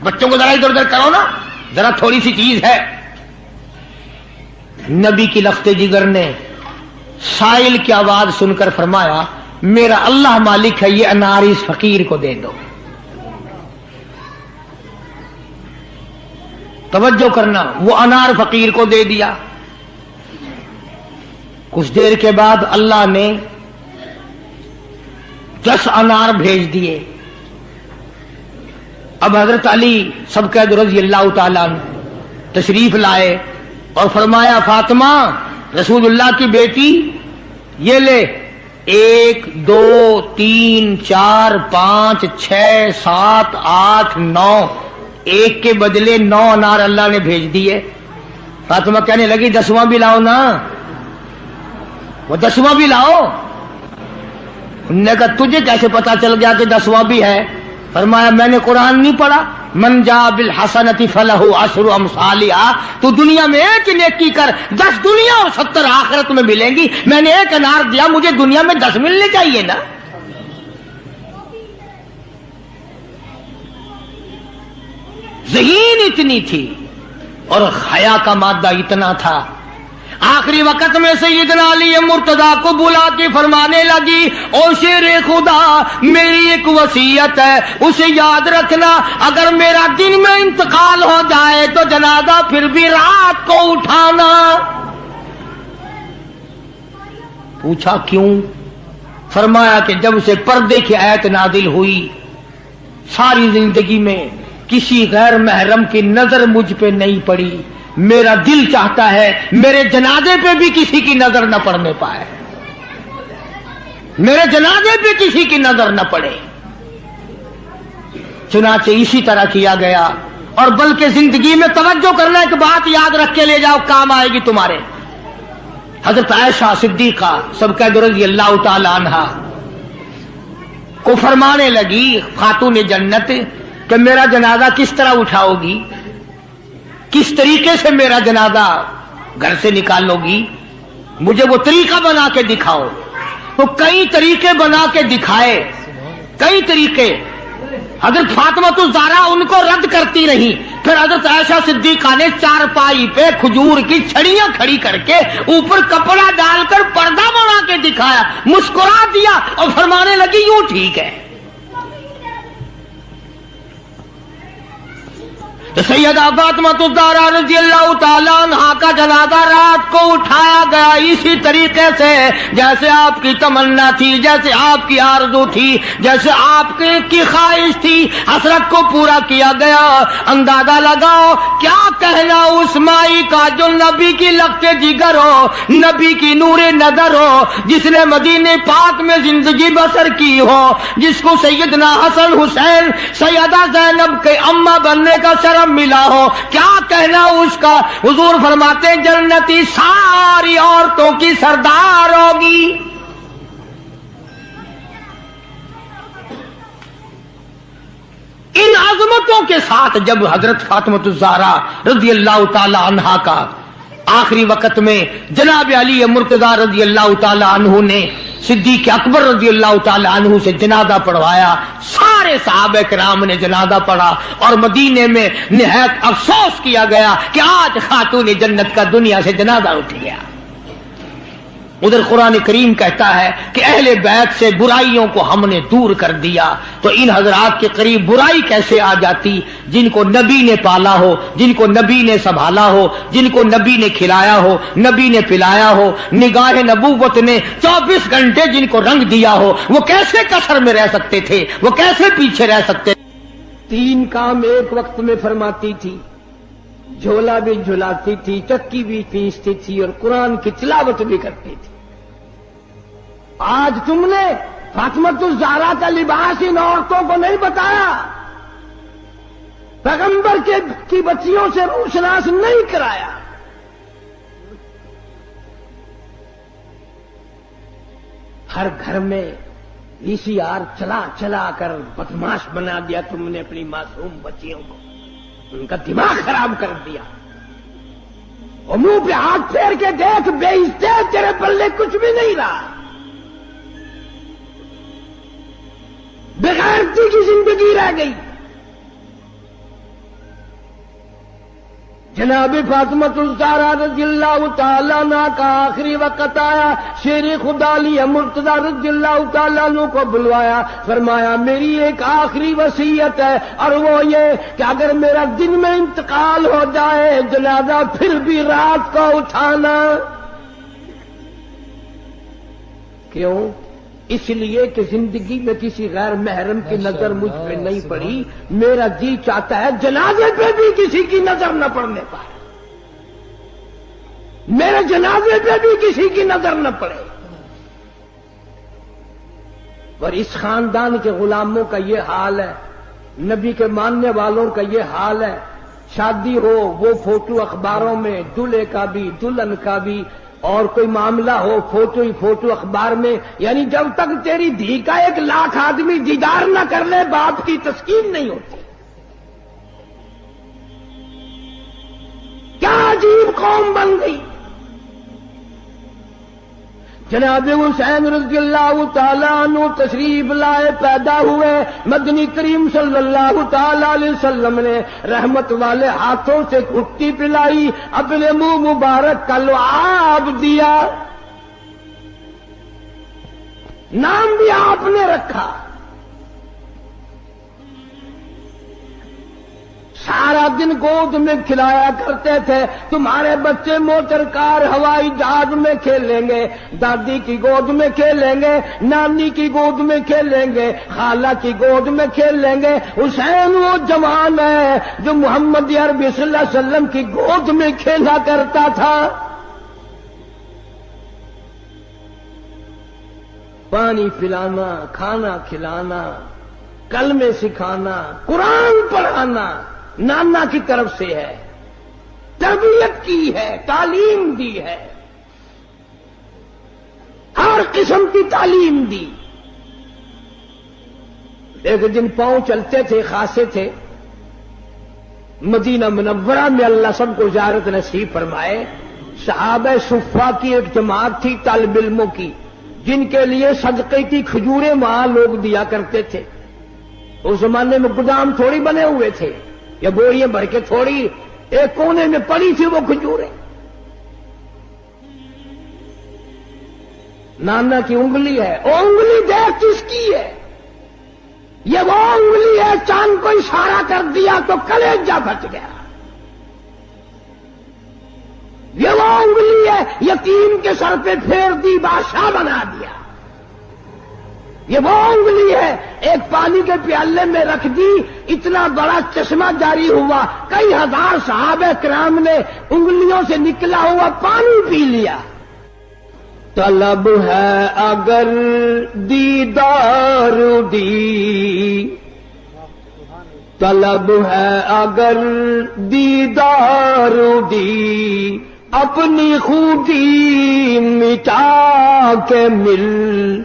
بچوں کو ذرا ادھر ادھر کرو نا، ذرا تھوڑی سی چیز ہے. نبی کی لخت جگر نے سائل کی آواز سن کر فرمایا میرا اللہ مالک ہے، یہ انار اس فقیر کو دے دو. توجہ کرنا، وہ انار فقیر کو دے دیا. کچھ دیر کے بعد اللہ نے 10 انار بھیج دیے. اب حضرت علی سبقید رضی اللہ تعالیٰ عنہ تشریف لائے اور فرمایا فاطمہ رسول اللہ کی بیٹی یہ لے، 1 2 3 4 5 6 7 8 9، ایک کے بدلے 9 انار اللہ نے بھیج دیے. فاطمہ کہنے لگی 10واں بھی لاؤ نا، وہ 10واں بھی لاؤ. انہوں نے کہا تجھے کیسے پتا چل گیا کہ 10واں بھی ہے؟ فرمایا میں نے قرآن نہیں پڑھا، من جاء بالحسنۃ فلہ عشر امثالھا، تو دنیا میں ایک نیکی کر 10 دنیا اور 70 آخرت میں ملیں گی. میں نے ایک انار دیا، مجھے دنیا میں 10 ملنے چاہیے نا. ذہین اتنی تھی اور حیا کا مادہ اتنا تھا. آخری وقت میں سیدنا علی مرتضیٰ کو بلا کے فرمانے لگی او شیر خدا، میری ایک وصیت ہے، اسے یاد رکھنا، اگر میرا دن میں انتقال ہو جائے تو جنازہ پھر بھی رات کو اٹھانا. پوچھا کیوں؟ فرمایا کہ جب سے پردے کی آیت نازل ہوئی ساری زندگی میں کسی غیر محرم کی نظر مجھ پہ نہیں پڑی. میرا دل چاہتا ہے میرے جنازے پہ بھی کسی کی نظر نہ پڑنے پائے، میرے جنازے پہ کسی کی نظر نہ پڑے. چنانچہ اسی طرح کیا گیا. اور بلکہ زندگی میں توجہ کرنا، ایک بات یاد رکھ کے لے جاؤ، کام آئے گی تمہارے. حضرت عائشہ صدیقہ سبقید رضی اللہ تعالی عنہا کو فرمانے لگی خاتون جنت کہ میرا جنازہ کس طرح اٹھاؤ گی، کس طریقے سے میرا جنازہ گھر سے نکالو گی، مجھے وہ طریقہ بنا کے دکھاؤ. تو کئی طریقے بنا کے دکھائے، کئی طریقے. حضرت فاطمہ الزہرا ان کو رد کرتی رہی. پھر حضرت عائشہ صدیقہ نے چارپائی پہ کھجور کی چھڑیاں کھڑی کر کے اوپر کپڑا ڈال کر پردہ بنا کے دکھایا، مسکرا دیا اور فرمانے لگی یوں ٹھیک ہے. سیدہ فاطمہ الزہرا رضی اللہ تعالیٰ عنہا کا جنازہ رات کو اٹھایا گیا اسی طریقے سے جیسے آپ کی تمنا تھی، جیسے آپ کی آرزو تھی، جیسے آپ کی خواہش تھی. حسرت کو پورا کیا گیا. اندازہ لگاؤ کیا کہنا اس مائی کا جو نبی کی لخت جگر ہو، نبی کی نور نظر ہو، جس نے مدینے پاک میں زندگی بسر کی ہو، جس کو سیدنا حسن حسین سیدہ زینب کے اماں بننے کا شرف ملا ہو. کیا کہنا اس کا؟ حضور فرماتے ہیں جنتی ساری عورتوں کی سردار ہوگی. ان عظمتوں کے ساتھ جب حضرت فاطمہ الزہرا رضی اللہ تعالی عنہا کا آخری وقت میں جناب علی مرتضیٰ رضی اللہ تعالی عنہ نے صدیق اکبر رضی اللہ تعالی عنہ سے جنازہ پڑھوایا، سارے صحابہ کرام نے جنازہ پڑھا اور مدینے میں نہایت افسوس کیا گیا کہ آج خاتون جنت کا دنیا سے جنازہ اٹھ گیا. ادھر قرآن کریم کہتا ہے کہ اہل بیت سے برائیوں کو ہم نے دور کر دیا. تو ان حضرات کے قریب برائی کیسے آ جاتی؟ جن کو نبی نے پالا ہو، جن کو نبی نے سنبھالا ہو، جن کو نبی نے کھلایا ہو، نبی نے پلایا ہو، نگاہ نبوت نے 24 گھنٹے جن کو رنگ دیا ہو، وہ کیسے کثر میں رہ سکتے تھے؟ وہ کیسے پیچھے رہ سکتے؟ 3 کام ایک وقت میں فرماتی تھی، جھولا بھی جھلاتی تھی، چکی بھی پیستی تھی، اور قرآن کی تلاوت بھی کرتی تھی. آج تم نے فاطمۃ الزہرا کا لباس ان عورتوں کو نہیں بتایا، پیغمبر کی بچیوں سے روشناس نہیں کرایا. ہر گھر میں VCR چلا چلا کر بدماش بنا دیا تم نے اپنی معصوم بچیوں کو، ان کا دماغ خراب کر دیا. اور منہ پہ ہاتھ پھیر کے دیکھ، بے عزتے تیرے پلے کچھ بھی نہیں رہا. بغیرتی کی زندگی رہ گئی. جناب فاطمۃ الزہرا رضی اللہ تعالیٰ عنہ کا آخری وقت آیا. شیر خدا علی مرتضیٰ رضی اللہ تعالیٰ عنہ کو بلوایا، فرمایا میری ایک آخری وصیت ہے، اور وہ یہ کہ اگر میرا دن میں انتقال ہو جائے جنازہ پھر بھی رات کو اٹھانا. کیوں؟ اس لیے کہ زندگی میں کسی غیر محرم کی نظر مجھ پہ نہیں پڑی. میرا جی چاہتا ہے جنازے پہ بھی کسی کی نظر نہ پڑنے پائے، میرے جنازے پہ بھی کسی کی نظر نہ پڑے. اور اس خاندان کے غلاموں کا یہ حال ہے، نبی کے ماننے والوں کا یہ حال ہے. شادی ہو وہ فوٹو اخباروں میں، دلہے کا بھی دلہن کا بھی، اور کوئی معاملہ ہو فوٹو ہی فوٹو اخبار میں. یعنی جب تک تیری دھی کا 1 لاکھ آدمی دیدار نہ کر لے باپ کی تسکین نہیں ہوتی. کیا عجیب قوم بن گئی. جناب حسین رضی اللہ تعالیٰ عنہ تشریف لائے، پیدا ہوئے. مدنی کریم صلی اللہ تعالیٰ علیہ وسلم نے رحمت والے ہاتھوں سے گھٹی پلائی، اپنے منہ مبارک کا لعاب دیا. نام بھی آپ نے رکھا. سارا دن گود میں کھلایا کرتے تھے. تمہارے بچے موٹر کار ہوائی جہاز میں کھیلیں گے، دادی کی گود میں کھیلیں گے، نانی کی گود میں کھیلیں گے، خالہ کی گود میں کھیلیں گے. حسین وہ جوان ہے جو محمد عربی صلی اللہ علیہ وسلم کی گود میں کھیلا کرتا تھا. پانی پلانا، کھانا کھلانا، کلمے سکھانا، قرآن پڑھانا نانا کی طرف سے ہے. تربیت کی ہے، تعلیم دی ہے، ہر قسم کی تعلیم دی. ایک دن پاؤں چلتے تھے، خاصے تھے مدینہ منورہ میں، اللہ سب کو زیارت نصیب فرمائے. صحابہ صفا کی ایک جماعت تھی طالب علموں کی، جن کے لیے صدقے کی کھجوریں وہاں لوگ دیا کرتے تھے. اس زمانے میں گودام تھوڑی بنے ہوئے تھے، یا بوریاں بھر کے تھوڑی، ایک کونے میں پڑی تھی وہ کھجوریں. نانا کی انگلی ہے، وہ انگلی دیکھ کس کی ہے؟ یہ وہ انگلی ہے، چاند کو اشارہ کر دیا تو کلیجہ پھٹ گیا. یہ وہ انگلی ہے، یتیم کے سر پہ پھیر دی بادشاہ بنا دیا. یہ وہ انگلی ہے، ایک پانی کے پیالے میں رکھ دی، اتنا بڑا چشمہ جاری ہوا، کئی ہزار صحابہ کرام نے انگلیوں سے نکلا ہوا پانی پی لیا. طلب ہے اگر دیدار دی، طلب ہے اگر دیدار دی، اپنی خوبی مٹا کے مل،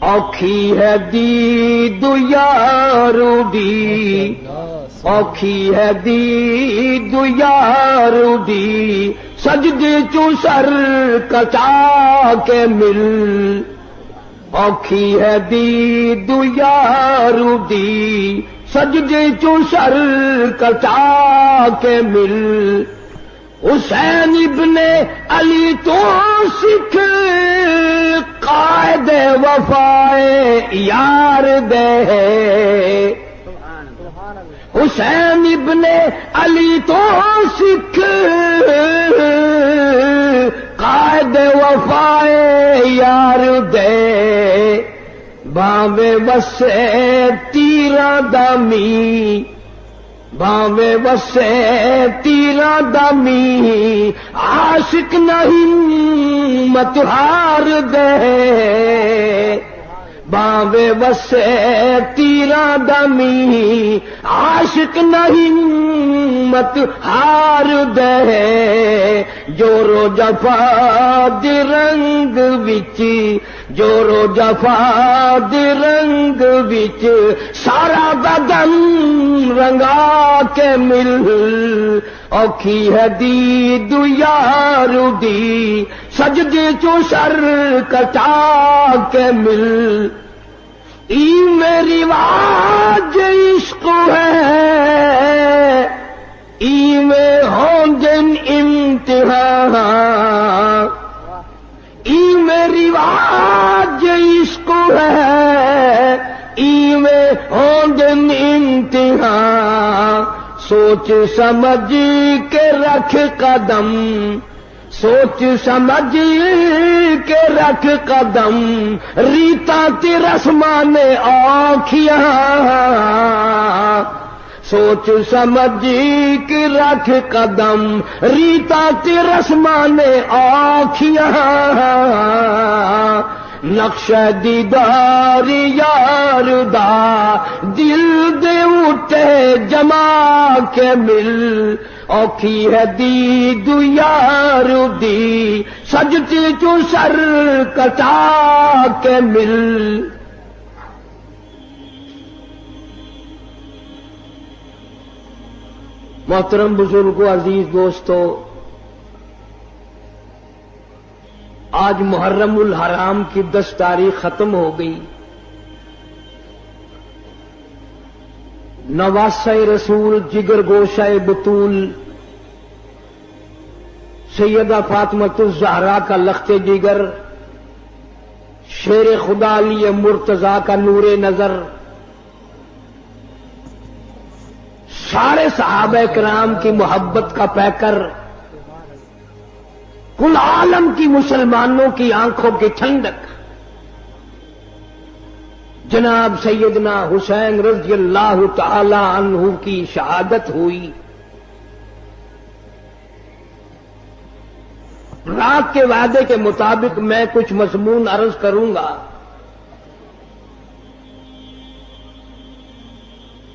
اوکھی ہے دید یار دی، اوکھی ہے دید یار دی، سجدے چو سر کچا کے مل، اوکھی ہے دید یار دی، سجدے چو سر کچا کے مل. حسین ابن علی تو سکھ وفائے یار دے حسین ابن علی تو سکھ قائد وفائے یار دے باوے وسے تیرا دمی باوے وسے تیرا دمی عاشق نہیں مت ہار دے باوے وسے تیرا دمی عاشق نہیں مت ہار دے جورو جفا دی رنگ وچ جورو جفا دی رنگ وچ سارا بدن رنگا کے مل اوکھی ہے دید یار دی سجدے چو سر کٹا کے مل ای میری واج عشق ہے ای میں ہوں جن امتحان ای میری واج عشق ہے ای میں ہوں جن امتحان سوچ سمجھ کے رکھ قدم سوچ سمجھ کے رکھ قدم ریتا تی رسمان آنکھیاں سوچ سمجھ کے رکھ قدم ریتا تی رسمان آنکھیاں نقش دیدار یار دا دل دے اٹھے جما کے مل اوکھی ہے دید یار دی سجتی چو سر کٹا کے مل محترم بزرگوں عزیز دوستو آج محرم الحرام کی 10 تاریخ ختم ہو گئی نواسہ رسول جگر گوشہ بطول سیدہ فاطمۃ الزہرا کا لخت جگر شیر خدا علی مرتضی کا نور نظر سارے صحابہ کرام کی محبت کا پیکر کل عالم کی مسلمانوں کی آنکھوں کی ٹھنڈک جناب سیدنا حسین رضی اللہ تعالی عنہ کی شہادت ہوئی رات کے وعدے کے مطابق میں کچھ مضمون عرض کروں گا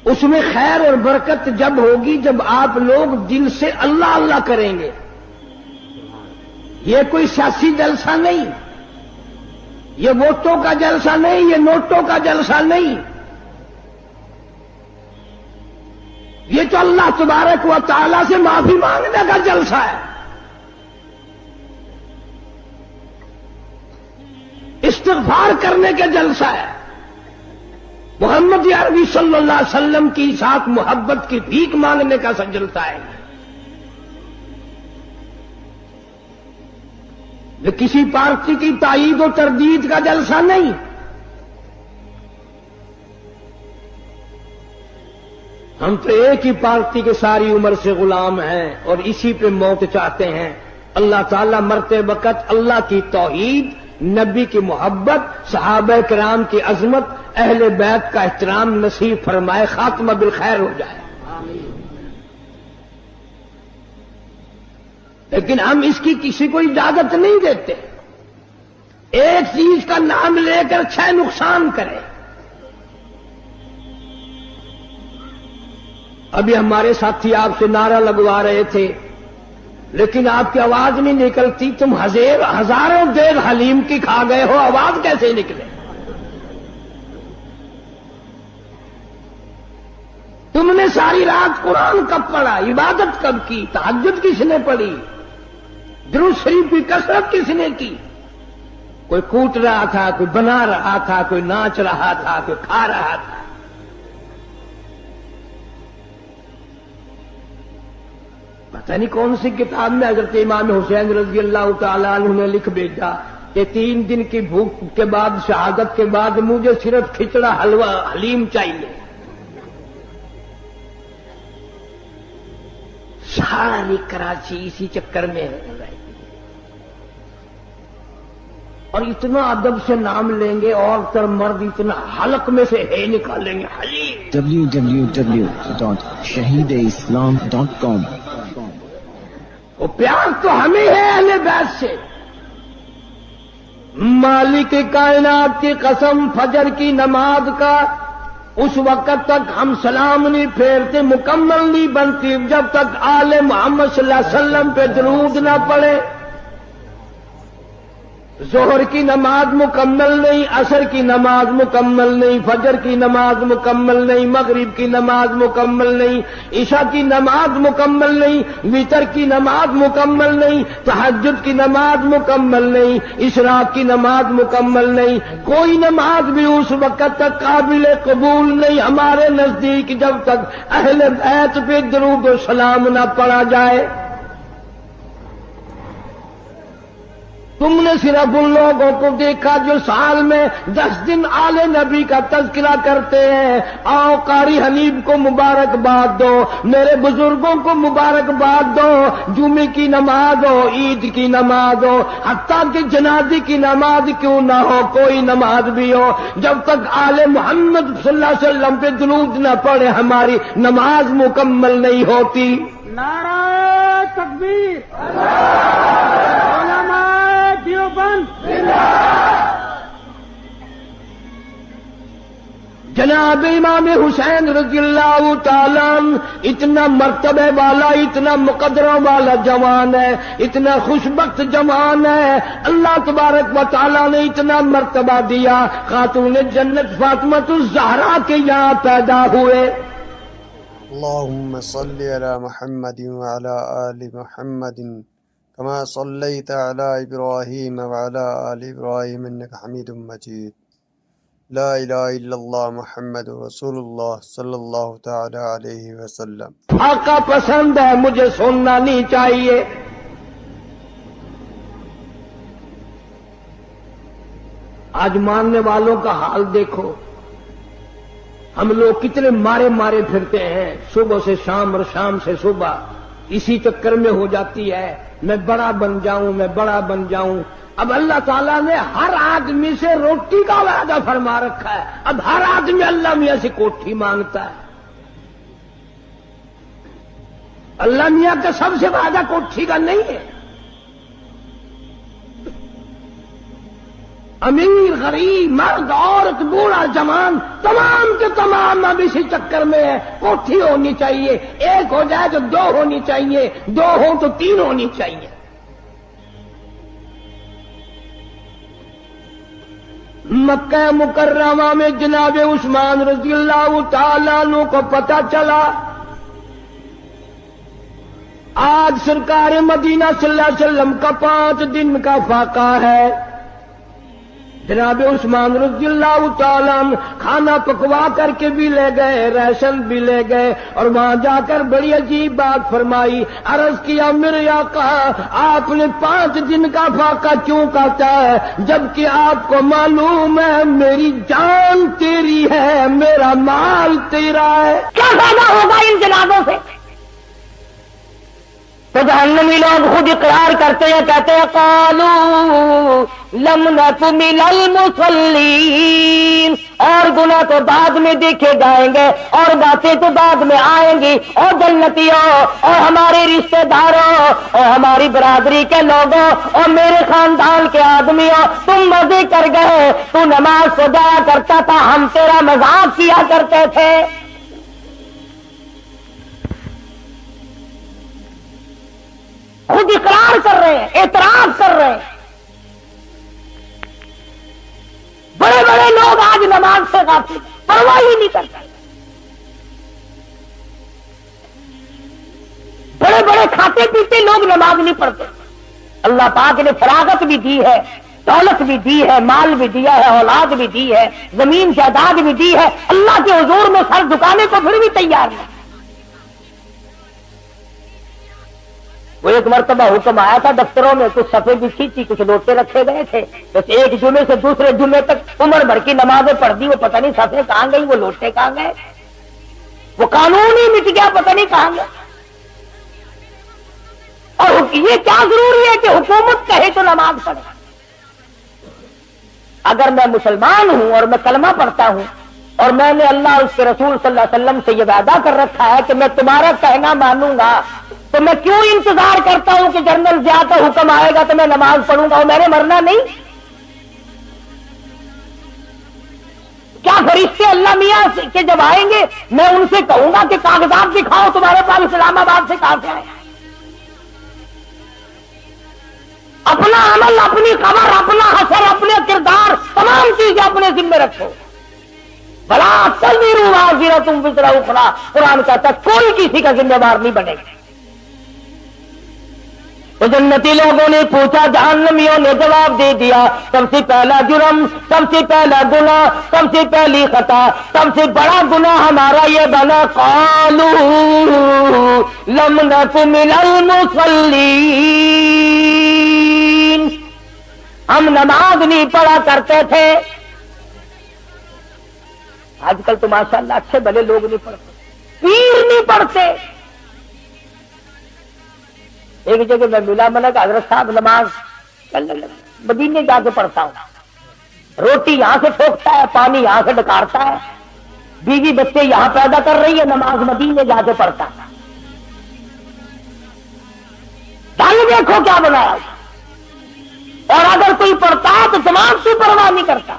اس میں خیر اور برکت جب ہوگی جب آپ لوگ دل سے اللہ اللہ کریں گے یہ کوئی سیاسی جلسہ نہیں یہ ووٹوں کا جلسہ نہیں یہ نوٹوں کا جلسہ نہیں یہ تو اللہ تبارک و تعالی سے معافی مانگنے کا جلسہ ہے استغفار کرنے کا جلسہ ہے محمد عربی صلی اللہ علیہ وسلم کی ساتھ محبت کی بھیک مانگنے کا جلسہ ہے یہ کسی پارٹی کی تائید و تردید کا جلسہ نہیں ہم تو ایک ہی پارٹی کے ساری عمر سے غلام ہیں اور اسی پہ موت چاہتے ہیں اللہ تعالیٰ مرتے وقت اللہ کی توحید نبی کی محبت صحابہ کرام کی عظمت اہل بیت کا احترام نصیب فرمائے خاتمہ بالخیر ہو جائے لیکن ہم اس کی کسی کو اجازت نہیں دیتے ایک چیز کا نام لے کر 6 نقصان کرے ابھی ہمارے ساتھی آپ سے نعرہ لگوا رہے تھے لیکن آپ کی آواز نہیں نکلتی تم ہزاروں دیگ حلیم کی کھا گئے ہو آواز کیسے نکلے تم نے ساری رات قرآن کب پڑھا عبادت کب کی تہجد کس نے پڑھی درود شریف کی کثرت کس نے کی کوئی کوٹ رہا تھا کوئی بنا رہا تھا کوئی ناچ رہا تھا کوئی کھا رہا تھا پتہ نہیں کون سی کتاب میں حضرت امام حسین رضی اللہ تعالی عنہ نے لکھ بھیجا کہ 3 دن کی بھوک کے بعد شہادت کے بعد مجھے صرف کھچڑا حلوہ حلیم چاہیے. ساری کراچی اسی چکر میں ہے اور اتنا ادب سے نام لیں گے عورت اور مرد اتنا حلق میں سے ہے نکالیں گے حلیم. www.shahideislam.com. وہ پیار تو ہمیں ہے اہل بیت سے. مالک کائنات کی قسم فجر کی نماز کا اس وقت تک ہم سلام نہیں پھیرتے مکمل نہیں بنتی جب تک آل محمد صلی اللہ علیہ وسلم پہ درود نہ پڑے. ظہر کی نماز مکمل نہیں، عصر کی نماز مکمل نہیں، فجر کی نماز مکمل نہیں، مغرب کی نماز مکمل نہیں، عشاء کی نماز مکمل نہیں، وتر کی نماز مکمل نہیں، تہجد کی نماز مکمل نہیں، اشراق کی نماز مکمل نہیں. کوئی نماز بھی اس وقت تک قابل قبول نہیں ہمارے نزدیک جب تک اہل بیت پہ درود و سلام نہ پڑھا جائے. تم نے صرف ان لوگوں کو دیکھا جو سال میں 10 دن آل نبی کا تذکرہ کرتے ہیں. آؤ قاری حنیف کو مبارکباد دو، میرے بزرگوں کو مبارکباد دو. جمعے کی نماز ہو، عید کی نماز ہو، حتیٰ کہ جنازے کی نماز کیوں نہ ہو، کوئی نماز بھی ہو، جب تک آل محمد صلی اللہ علیہ وسلم پہ درود نہ پڑے ہماری نماز مکمل نہیں ہوتی. نعرہ تکبیر، علماء دیوبند جناب امام حسین رضی اللہ تعالیٰ عنہ اتنا مرتبے والا، اتنا مقدروں والا جوان ہے، اتنا خوشبخت جوان ہے. اللہ تبارک و تعالیٰ نے اتنا مرتبہ دیا. خاتون جنت فاطمہ الزہرا کے یہاں پیدا ہوئے. اللهم صل على محمد وعلى آل محمد كما صليت على إبراهيم وعلى آل إبراهيم إنك حميد مجيد. لا إله إلا الله محمد رسول الله صلی اللہ تعالی علیہ وسلم. آقا پسند ہے مجھے سننا نہیں چاہیے. آج ماننے والوں کا حال دیکھو. ہم لوگ کتنے مارے مارے پھرتے ہیں صبح سے شام اور شام سے صبح. اسی چکر میں ہو جاتی ہے میں بڑا بن جاؤں، میں بڑا بن جاؤں. اب اللہ تعالیٰ نے ہر آدمی سے روٹی کا وعدہ فرما رکھا ہے. اب ہر آدمی اللہ میاں سے کوٹھی مانگتا ہے. اللہ میاں کا سب سے وعدہ کوٹھی کا نہیں ہے. امیر غریب مرد عورت بوڑھا جوان تمام کے تمام اب اسی چکر میں ہے. کوٹھی ہونی چاہیے، ایک ہو جائے تو 2 ہونی چاہیے، 2 ہو تو 3 ہونی چاہیے. مکہ مکرمہ میں جناب عثمان رضی اللہ تعالیٰ عنہ کو پتہ چلا آج سرکار مدینہ صلی اللہ علیہ وسلم کا 5 دن کا فاقہ ہے. جناب عثمان رضی اللہ تعالیٰ عنہ کھانا پکوا کر کے بھی لے گئے، راشن بھی لے گئے اور وہاں جا کر بڑی عجیب بات فرمائی. عرض کیا میرے آقا آپ نے 5 دن کا فاقہ کیوں کہتا ہے جبکہ آپ کو معلوم ہے میری جان تیری ہے، میرا مال تیرا ہے. کیا فائدہ ہوگا ان جنازوں سے؟ تو جہنمی لوگ خود اقرار کرتے ہیں، کہتے ہیں قالوا لم نک من المصلین. اور گناہ تو بعد میں دیکھے جائیں گے اور باتیں تو بعد میں آئیں گی. اور جنتیوں اور ہمارے رشتہ داروں اور ہماری برادری کے لوگوں اور میرے خاندان کے آدمیوں، تم مزے کر گئے، تو نماز کو جایا کرتا تھا، ہم تیرا مذاق کیا کرتے تھے. خود اقرار کر رہے ہیں، اعتراف کر رہے ہیں. بڑے بڑے لوگ آج نماز سے غافل، پرواہ ہی نہیں کرتے. بڑے بڑے کھاتے پیتے لوگ نماز نہیں پڑھتے. اللہ پاک نے فراغت بھی دی ہے، دولت بھی دی ہے، مال بھی دیا ہے، اولاد بھی دی ہے، زمین جائیداد بھی دی ہے. اللہ کے حضور میں سر جھکانے کو پھر بھی تیار نہیں. وہ ایک مرتبہ حکم آیا تھا دفتروں میں، کچھ صفحے بچھی تھی، کچھ لوٹے رکھے گئے تھے، بس ایک جمعے سے دوسرے جمعے تک عمر بھر کی نمازیں پڑھ دی، وہ پتہ نہیں صفحے کہاں گئی، وہ لوٹے کہاں گئے، وہ قانون ہی مٹ گیا، پتہ نہیں کہاں گیا۔ اور یہ کیا ضروری ہے کہ حکومت کہے تو نماز پڑھے؟ اگر میں مسلمان ہوں اور میں کلمہ پڑھتا ہوں اور میں نے اللہ اور اس کے رسول صلی اللہ علیہ وسلم سے یہ وعدہ کر رکھا ہے کہ میں تمہارا کہنا مانوں گا، تو میں کیوں انتظار کرتا ہوں کہ جنرل ضیاء کا حکم آئے گا تو میں نماز پڑھوں گا اور میں نے مرنا نہیں؟ کیا فرشتے اللہ میاں کے جب آئیں گے میں ان سے کہوں گا کہ کاغذات دکھاؤ تمہارے پاس اسلام آباد سے کہاں سے آئے؟ اپنا عمل، اپنی خبر، اپنا حشر، اپنے کردار، تمام چیزیں اپنے ذمہ رکھو۔ بلا تزر وازرۃ وزر اخری، قرآن کہتا ہے کوئی کسی کا ذمہ دار نہیں بنے گا۔ تو جنتی لوگوں نے پوچھا، جہنمیوں نے جواب دے دیا، سب سے پہلا جرم، سب سے پہلا گناہ، سب سے پہلی خطا، سب سے بڑا گناہ ہمارا یہ بنا، قالوا لم نک من المصلین، ہم نماز نہیں پڑھا کرتے تھے۔ آج کل تو ماشاءاللہ اچھے بھلے لوگ نہیں پڑھتے، پیر نہیں پڑھتے۔ ایک جگہ میں ملا، میں نے کہا حضرت صاحب نماز مدینے جا کے پڑھتا ہوں، روٹی یہاں سے ٹھوکتا ہے، پانی یہاں سے ڈکارتا ہے، بیوی بچے یہاں پیدا کر رہی ہے، نماز مدینے جا کے پڑھتا ہے۔ ڈال دیکھو کیا بنایا، اور اگر کوئی پڑھتا ہے تو تمام کی پرواہ نہیں کرتا۔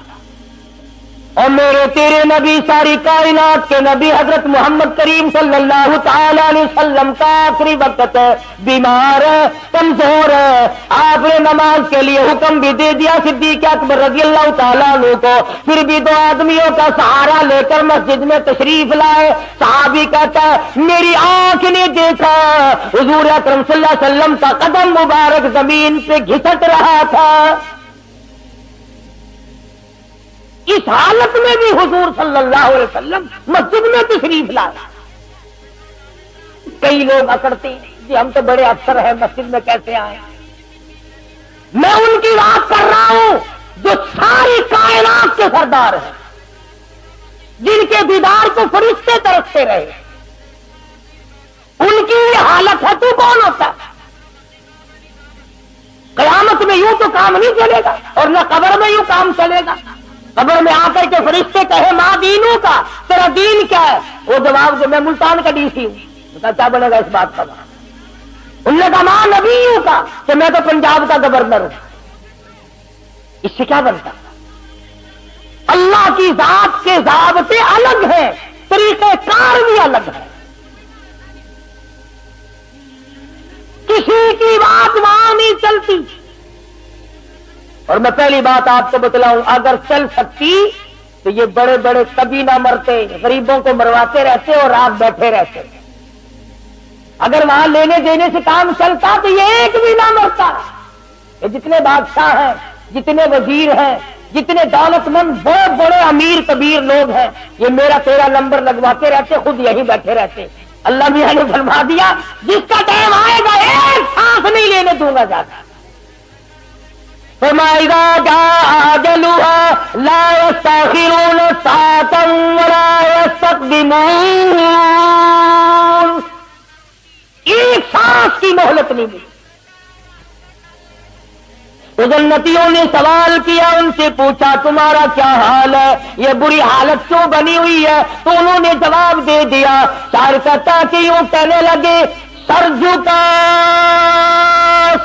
اور میرے تیرے نبی، ساری کائنات کے نبی حضرت محمد کریم صلی اللہ تعالی علیہ وسلم کا آخری وقت ہے، بیمار ہے، کمزور ہے، آپ نے نماز کے لیے حکم بھی دے دیا صدیق اکبر رضی اللہ تعالیٰ عنہ کو، پھر بھی دو آدمیوں کا سہارا لے کر مسجد میں تشریف لائے۔ صحابی کہتا ہے میری آنکھ نے دیکھا حضور اکرم صلی اللہ علیہ وسلم کا قدم مبارک زمین پہ گھسٹ رہا تھا۔ اس حالت میں بھی حضور صلی اللہ علیہ وسلم مسجد میں تشریف لائے۔ کئی لوگ اکڑتے ہیں جی ہم تو بڑے افسر ہیں، مسجد میں کیسے آئے؟ میں ان کی بات کر رہا ہوں جو ساری کائنات کے سردار ہیں، جن کے دیدار کو فرشتے ترستے رہے، ان کی یہ حالت ہے، تو کون ہوتا ہے؟ قیامت میں یوں تو کام نہیں چلے گا، اور نہ قبر میں یوں کام چلے گا۔ قبر میں آ کر کے فرشتے کہے ماں دینوں کا، تیرا دین کیا ہے؟ وہ جواب دے میں ملتان کا ڈی سی ہوں، کیا بنے گا اس بات کا؟ انہوں نے کہا ماں نبیوں کا، کہ میں تو پنجاب کا گورنر ہوں۔ اس سے کیا بنتا؟ اللہ کی ذات کے ضابطے الگ ہیں، طریقہ کار بھی الگ ہے، کسی کی بات وہاں نہیں چلتی۔ اور میں پہلی بات آپ کو بتلاؤں، اگر چل سکتی تو یہ بڑے بڑے کبھی نہ مرتے، غریبوں کو مرواتے رہتے اور آپ بیٹھے رہتے۔ اگر وہاں لینے دینے سے کام چلتا تو یہ ایک بھی نہ مرتا۔ یہ جتنے بادشاہ ہیں، جتنے وزیر ہیں، جتنے دولت مند بڑے بڑے امیر کبیر لوگ ہیں، یہ میرا تیرا نمبر لگواتے رہتے، خود یہیں بیٹھے رہتے۔ اللہ میاں نے فرما دیا جس کا ٹائم آئے گا ایک سانس نہیں لینے دوں گا جاتا۔ فَمَا جَاءَ أَجَلُهَا لَا يَسْتَأْخِرُونَ سَاعَةً وَلَا يَسْتَقْدِمُونَ، ایک سانس کی مہلت نہیں ملی۔ تو جنتیوں نے سوال کیا، ان سے پوچھا تمہارا کیا حال ہے، یہ بری حالت کیوں بنی ہوئی ہے؟ تو انہوں نے جواب دے دیا، شاعر کہتا کہ یوں کہنے لگے سر جھکا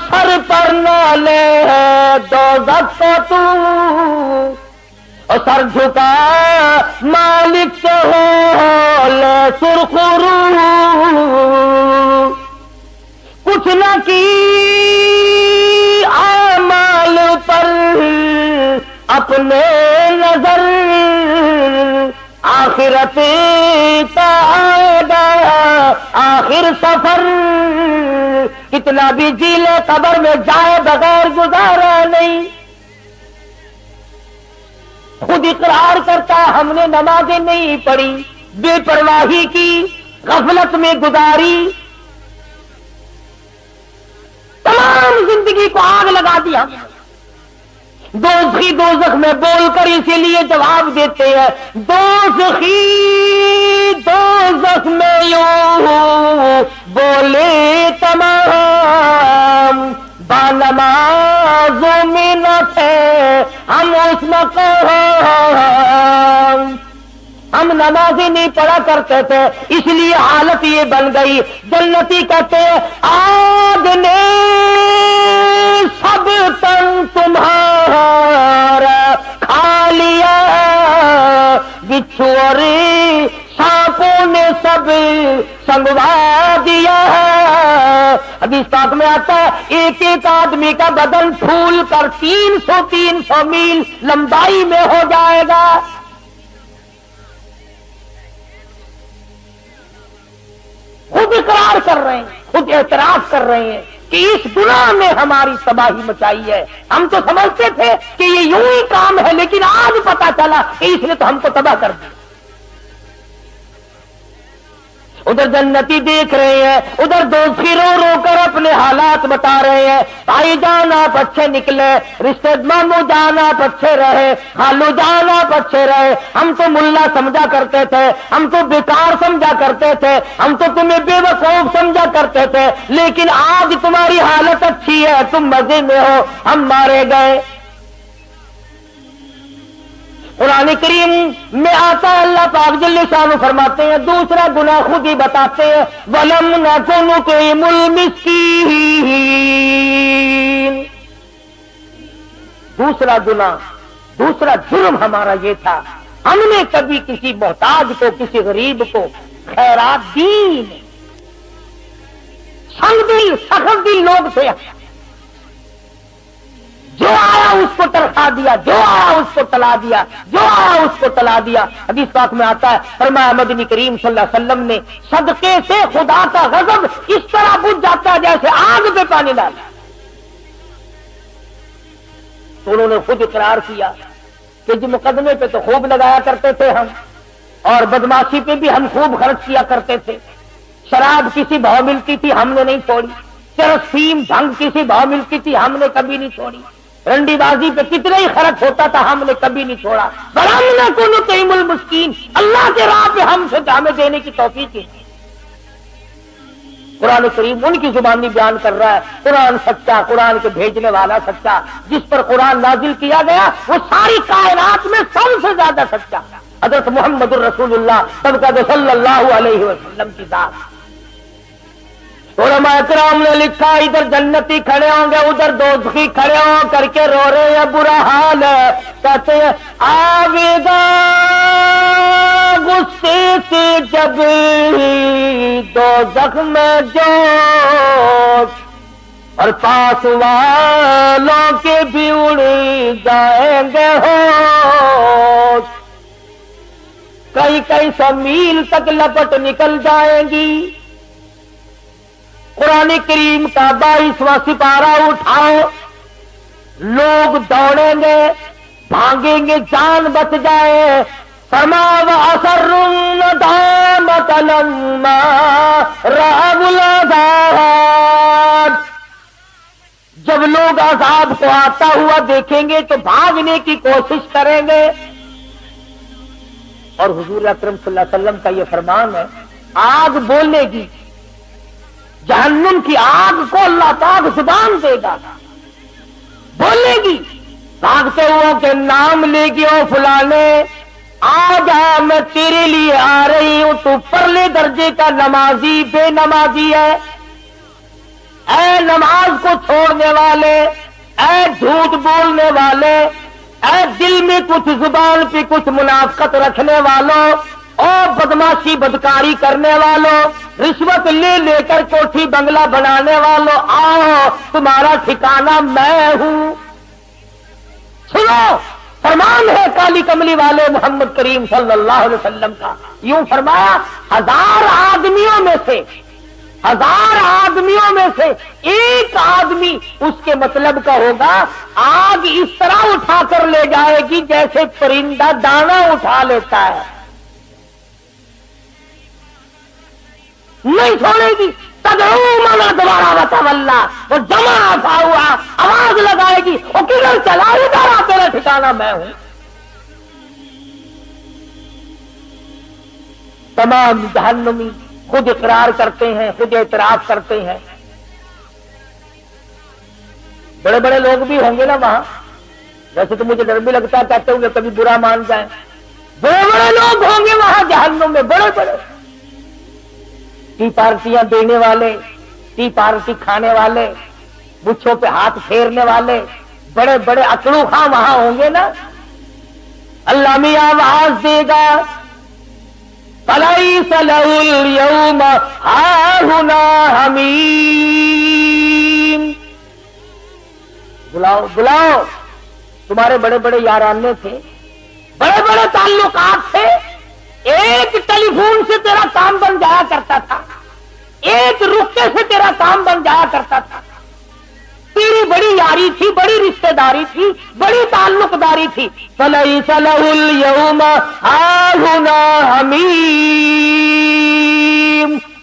سر پر نہ لے دوزخ کو تو، اور سر جھکا مالک سے ہو لے سرخرو، کچھ نہ کی اعمال پر اپنے نظر، آخرت کا آئے گا آخر سفر، کتنا بھی جی لے قبر میں جائے بغیر گزارا نہیں۔ خود اقرار کرتا ہم نے نمازیں نہیں پڑھی، بے پرواہی کی، غفلت میں گزاری، تمام زندگی کو آگ لگا دیا. دوزخی دوزخ میں بول کر اسی لیے جواب دیتے ہیں دوزخی دوزخ میں یوں بولے تمام بانمازوں میں نہ تھے ہم اس مقام. ہم نمازیں نہیں پڑھا کرتے تھے اس لیے حالت یہ بن گئی. جنتی کہتے ہیں آگ نے سب تن تمہارا کھا لیا بچھو اور سانپوں نے سب سنگوا دیا. حدیث پاک میں آتا ہے ایک ایک آدمی کا بدن پھول کر 300 میل لمبائی میں ہو جائے گا. خود اقرار کر رہے ہیں, خود اعتراف کر رہے ہیں کہ اس گناہ نے ہماری تباہی مچائی ہے. ہم تو سمجھتے تھے کہ یہ یوں ہی کام ہے لیکن آج پتا چلا کہ اس نے تو ہم کو تباہ کر دیا. ادھر جنتی دیکھ رہے ہیں, ادھر دوزخی رو رو کر اپنے حالات بتا رہے ہیں. بھائی جان آپ اچھے نکلے, رشتے مامو جان آپ اچھے رہے, خالو جان آپ اچھے رہے. ہم تو ملا سمجھا کرتے تھے, ہم تو بیکار سمجھا کرتے تھے, ہم تو تمہیں بے وقوف سمجھا کرتے تھے, لیکن آج تمہاری حالت اچھی ہے, تم مزے میں ہو, ہم مارے گئے. قرآن کریم میں آتا ہے اللہ پاک جل شانہ فرماتے ہیں دوسرا گناہ خود ہی بتاتے ہیں وَلَمْ نَكُ نُطْعِمُ الْمِسْكِينَ. دوسرا گناہ, دوسرا جرم ہمارا یہ تھا ہم نے کبھی کسی محتاج کو, کسی غریب کو خیرات دی نہیں. سنگ دل سخت دل لوگ تھے, جو آیا اس کو ترخا دیا, جو آیا اس کو تلا دیا, جو آیا اس کو تلا دیا. حدیث پاک میں آتا ہے فرمایا مدنی کریم صلی اللہ علیہ وسلم نے صدقے سے خدا کا غضب اس طرح بجھ جاتا ہے جیسے آگ پہ پانی ڈالا. تو انہوں نے خود اقرار کیا کہ جی مقدمے پہ تو خوب لگایا کرتے تھے ہم, اور بدماشی پہ بھی ہم خوب خرچ کیا کرتے تھے. شراب کسی بھاؤ ملتی تھی ہم نے نہیں چھوڑی, چرس فیم بھنگ کسی بھاؤ ملتی تھی ہم نے کبھی نہیں چھوڑی, رنڈی بازی پہ کتنا ہی خرچ ہوتا تھا ہم نے کبھی نہیں چھوڑا. بڑا کو نطعم المسکین, اللہ کے راہ پہ ہم سے ہمیں دینے کی توفیق ہے. قرآن کریم ان کی زبانی بیان کر رہا ہے. قرآن سچا, قرآن کے بھیجنے والا سچا, جس پر قرآن نازل کیا گیا وہ ساری کائنات میں سب سے زیادہ سچا حضرت محمد الرسول اللہ صلی اللہ علیہ وسلم کی ذات. علماء کرام نے لکھا ادھر جنتی کھڑے ہوں گے, ادھر دوزخی کھڑے ہو کر کے رو رہے ہیں, برا حال ہے. کہتے ہیں آوے گا غصے سے جب دوزخ میں جوش, اور پاس والوں کے بھی اڑ جائیں گے ہوش. کئی 100 میل تک لپٹ نکل جائیں گی. قرآن کریم کا 22واں سپارہ اٹھاؤ, لوگ دوڑیں گے, بھاگیں گے, جان بچ جائے. فرمایا وَأَسَرُّوا النَّدَامَةَ لَمَّا رَأَوُا الْعَذَابَ. جب لوگ عذاب کو آتا ہوا دیکھیں گے تو بھاگنے کی کوشش کریں گے. اور حضور اکرم صلی اللہ علیہ وسلم کا یہ فرمان ہے آگ بولے گی, جہنم کی آگ کو اللہ پاک زبان دے گا, بولے گی, بھاگتے ہوا کے نام لے گی, او فلانے آ جا میں تیرے لیے آ رہی ہوں, تو پرلے درجے کا نمازی بے نمازی ہے. اے نماز کو چھوڑنے والے, اے جھوٹ بولنے والے, اے دل میں کچھ زبان پہ کچھ منافقت رکھنے والوں, اور بدماشی بدکاری کرنے والوں, رشوت لے لے کر کوٹھی بنگلہ بنانے والوں, آؤ تمہارا ٹھکانہ میں ہوں. سنو فرمان ہے کالی کملی والے محمد کریم صلی اللہ علیہ وسلم کا. یوں فرمایا 1000 آدمیوں میں سے ایک آدمی اس کے مطلب کا ہوگا آگ اس طرح اٹھا کر لے جائے گی جیسے پرندہ دانا اٹھا لیتا ہے. نہیں چھوڑے گی. تدعو من ادبر وتولی, وہ جمع آتا ہوا آواز لگائے گی, وہ کدھر چلا, ادھر آ, تیرا ٹھکانہ میں ہوں. تمام جہنمی خود اقرار کرتے ہیں, خود اعتراف کرتے ہیں. بڑے بڑے لوگ بھی ہوں گے نا وہاں, ویسے تو مجھے ڈر بھی لگتا ہے کہتے ہوں گے کبھی برا مان جائیں. بڑے بڑے لوگ ہوں گے وہاں جہنم میں, بڑے بڑے ٹی پارٹیاں دینے والے, ٹی پارٹی کھانے والے, مچھوں پہ ہاتھ پھیرنے والے, بڑے بڑے اکڑو خاں وہاں ہوں گے نا. اللہ میاں آواز دے گا, فَلَيْسَ لَهُ الْيَوْمَ هَاهُنَا حَمِيمٌ. بلاؤ بلاؤ, تمہارے بڑے بڑے یارانے تھے, بڑے بڑے تعلقات تھے, ایک ٹیلی فون سے تیرا کام بن جایا کرتا تھا, ایک رکے سے تیرا کام بن جایا کرتا تھا. تیری بڑی یاری تھی, بڑی رشتہ داری تھی, بڑی تعلق داری تھی. فَلَيْسَ لَهُ الْيَوْمَ هَاهُنَا حَمِيمٌ.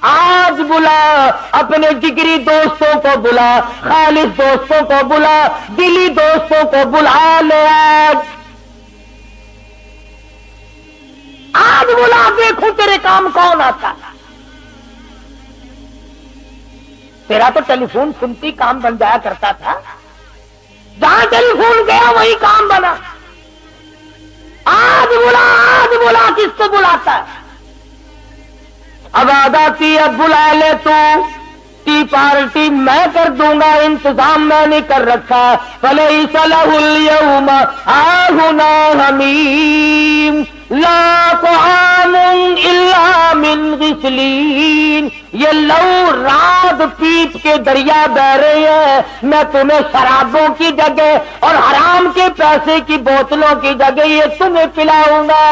آج بلا اپنے جگری دوستوں کو, بلا خالص دوستوں کو, بلا دلی دوستوں کو بلا لے. آج بلا, دیکھوں تیرے کام کون آتا ہے. تیرا تو ٹیلی فون سنتی کام بن جایا کرتا تھا, جہاں ٹیلی فون گیا وہی کام بنا. آج بلا کس کو بلاتا ہے. اب آتی اب بلا لے تو, ٹی پارٹی میں کر دوں گا, انتظام میں نے کر رکھا. فَلَيْسَ لَهُ الْيَوْمَ هَاهُنَا حَمِيمٌ لَا طَعَامٌ إِلَّا مِنْ غِسْلِينَ. یہ لو رات پیپ کے دریا بہ رہے ہیں, میں تمہیں شرابوں کی جگہ اور حرام کے پیسے کی بوتلوں کی جگہ یہ تمہیں پلاؤں گا.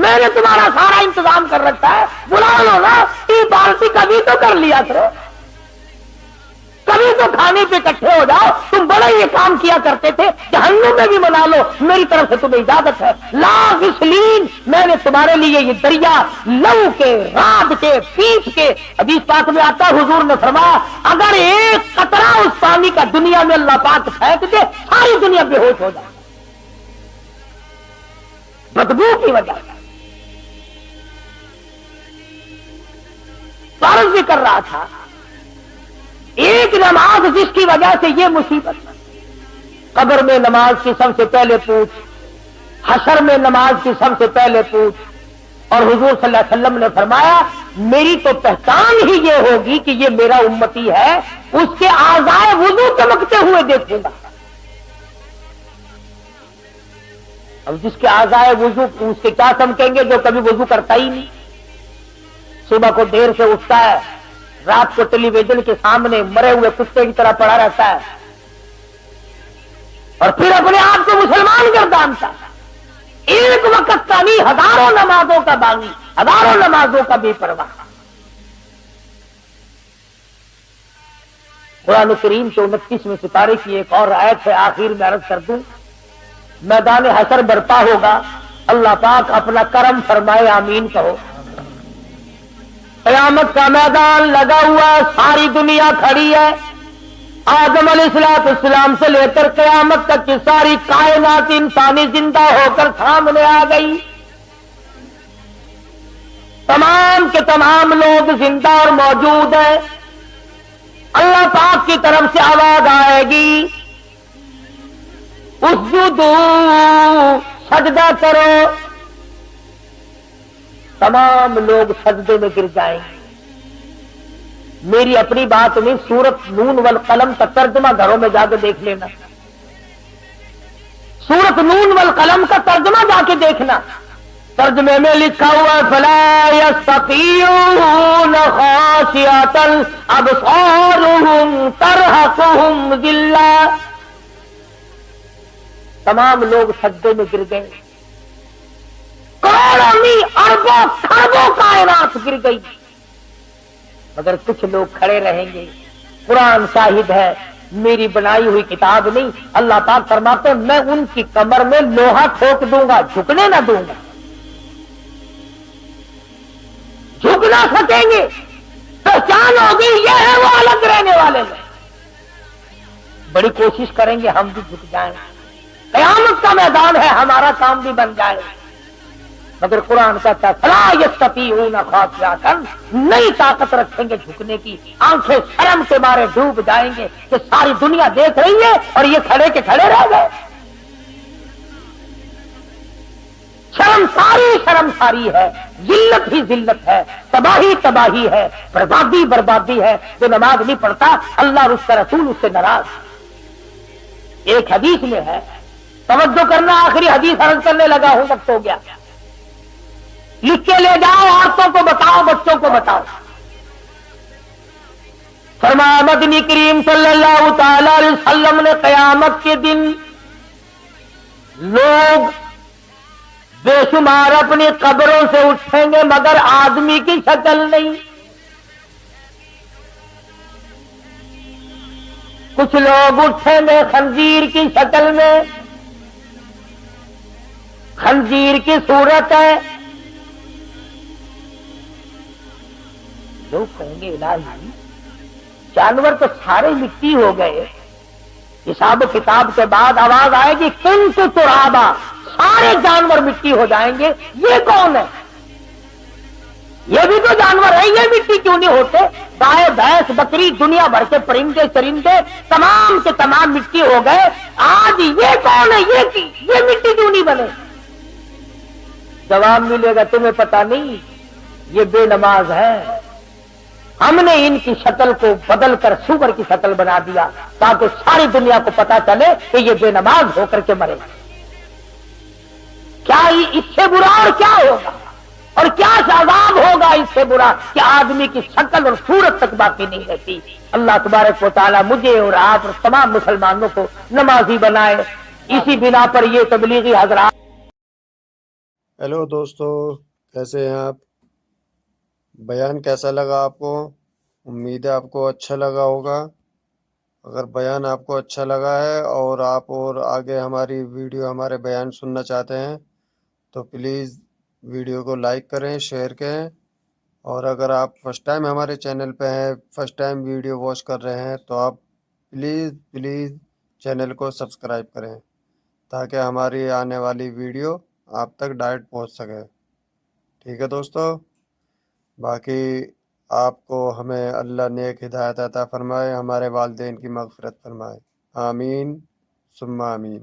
میں نے تمہارا سارا انتظام کر رکھا ہے, بلا لو نا. ٹی پارٹی کبھی تو کر لیا کرو, کبھی تو کھانے پہ اکٹھے ہو جاؤ. تم بڑا یہ کام کیا کرتے تھے, جہنم میں بھی منا لو, میری طرف سے تمہیں اجازت ہے. لا غسلین, میں نے تمہارے لیے یہ دریا لو کے, رات کے, پیپ کے. حدیث پاک میں آتا حضور نے فرمایا اگر ایک قطرہ اس پانی کا دنیا میں اللہ پاک پھینک دے, ساری دنیا بے ہوش ہو جائے بدبو کی وجہ سے. فرض بھی کر رہا تھا, ایک نماز جس کی وجہ سے یہ مصیبت. قبر میں نماز کی سب سے پہلے پوچھ, حشر میں نماز کی سب سے پہلے پوچھ. اور حضور صلی اللہ علیہ وسلم نے فرمایا میری تو پہچان ہی یہ ہوگی کہ یہ میرا امتی ہے, اس کے اعضائے وضو چمکتے ہوئے دیکھوں گا. اب جس کے اعضائے وضو, اس کے کیا چمکیں گے جو کبھی وضو کرتا ہی نہیں, صبح کو دیر سے اٹھتا ہے, رات کو ٹیلی ویژن کے سامنے مرے ہوئے کتے کی طرح پڑا رہتا ہے, اور پھر اپنے آپ کو مسلمان گردانتا ہے. ایک وقت کا نہیں, ہزاروں نمازوں کا باغی, ہزاروں نمازوں کا بے پرواہ. قرآن کریم کے 29ویں سپارے کی ایک اور آیت ہے, آخر میں عرض کر دوں. میدان حشر برپا ہوگا, اللہ پاک اپنا کرم فرمائے, آمین کہو. قیامت کا میدان لگا ہوا, ساری دنیا کھڑی ہے. آدم علیہ السلام سے لے کر قیامت تک کی ساری کائنات انسانی زندہ ہو کر سامنے آ گئی. تمام کے تمام لوگ زندہ اور موجود ہیں. اللہ پاک کی طرف سے آواز آئے گی, اسجدو, سجدہ کرو. تمام لوگ سجدے میں گر جائیں گے. میری اپنی بات نہیں, سورت نون والقلم کا ترجمہ گھروں میں جا کے دیکھ لینا. سورت نون والقلم کا ترجمہ جا کے دیکھنا. ترجمے میں لکھا ہوا فلا یستطیعون خاشعۃ ابصارهم ترہقهم ذلہ. تمام لوگ سجدے میں گر گئے. کروڑوں اربوں خربوں کائنات گر گئی, مگر کچھ لوگ کھڑے رہیں گے. قرآن شاہد ہے, میری بنائی ہوئی کتاب نہیں. اللہ پاک فرماتے ہیں میں ان کی کمر میں لوہا ٹھوک دوں گا, جھکنے نہ دوں گا. نہ سکیں گے، پہچان ہوگی یہ ہے وہ الگ رہنے والے لوگ. بڑی کوشش کریں گے ہم بھی جھک جائیں. قیامت کا میدان ہے، ہمارا کام بھی بن جائے. مگر قرآن کہتا ہے فلا یستطیعون خاشعۃ، نہیں طاقت رکھیں گے جھکنے کی، آنکھیں شرم کے مارے ڈوب جائیں گے کہ ساری دنیا دیکھ رہی ہے اور یہ کھڑے کے کھڑے رہ گئے. شرم ساری ہے، ذلت ہی ذلت ہے، تباہی تباہی ہے، بربادی بربادی ہے. جو نماز نہیں پڑھتا اللہ اور اس کا رسول اس سے ناراض. ایک حدیث میں ہے، توجہ کرنا، آخری حدیث عرض کرنے لگا ہوں، وقت ہو گیا. لکھ کے لے جاؤ، عورتوں کو بتاؤ، بچوں کو بتاؤ. فرمایا مدنی کریم صلی اللہ تعالی علیہ وسلم نے قیامت کے دن لوگ بے شمار اپنی قبروں سے اٹھیں گے مگر آدمی کی شکل نہیں. کچھ لوگ اٹھیں گے خنزیر کی شکل میں، خنزیر کی صورت ہے. لوگ کہیں گے الہی جانور تو سارے مٹی ہو گئے، حساب و کتاب کے بعد آواز آئے گی کنت ترابا، سارے جانور مٹی ہو جائیں گے، یہ کون ہے؟ یہ بھی تو جانور ہے، یہ مٹی کیوں نہیں ہوتے؟ گائے بھینس بکری دنیا بھر کے پرندے چرندے تمام کے تمام مٹی ہو گئے، آج یہ کون ہے؟ یہ مٹی کیوں نہیں بنے؟ جواب ملے گا تمہیں پتا نہیں، یہ بے نماز ہے، ہم نے ان کی شکل کو بدل کر سور کی شکل بنا دیا تاکہ ساری دنیا کو پتا چلے کہ یہ بے نماز ہو کر کے مرے. کیا اس سے برا اور کیا ہوگا، اور کیا عذاب ہوگا اس سے برا کہ آدمی کی شکل اور صورت تک باقی نہیں رہتی. اللہ تبارک و تعالی مجھے اور آپ اور تمام مسلمانوں کو نمازی بنائے. اسی بنا پر یہ تبلیغی حضرات. ہیلو دوستو، کیسے ہیں آپ؟ بیان کیسا لگا آپ کو؟ امید ہے آپ کو اچھا لگا ہوگا. اگر بیان آپ کو اچھا لگا ہے اور آپ اور آگے ہماری ویڈیو ہمارے بیان سننا چاہتے ہیں تو پلیز ویڈیو کو لائک کریں، شیئر کریں. اور اگر آپ فرسٹ ٹائم ہمارے چینل پہ ہیں، فرسٹ ٹائم ویڈیو واچ کر رہے ہیں تو آپ پلیز چینل کو سبسکرائب کریں تاکہ ہماری آنے والی ویڈیو آپ تک ڈائریکٹ پہنچ سکے. ٹھیک ہے دوستو، باقی آپ کو ہمیں اللہ نیک ہدایت عطا فرمائے، ہمارے والدین کی مغفرت فرمائے. آمین ثم آمین.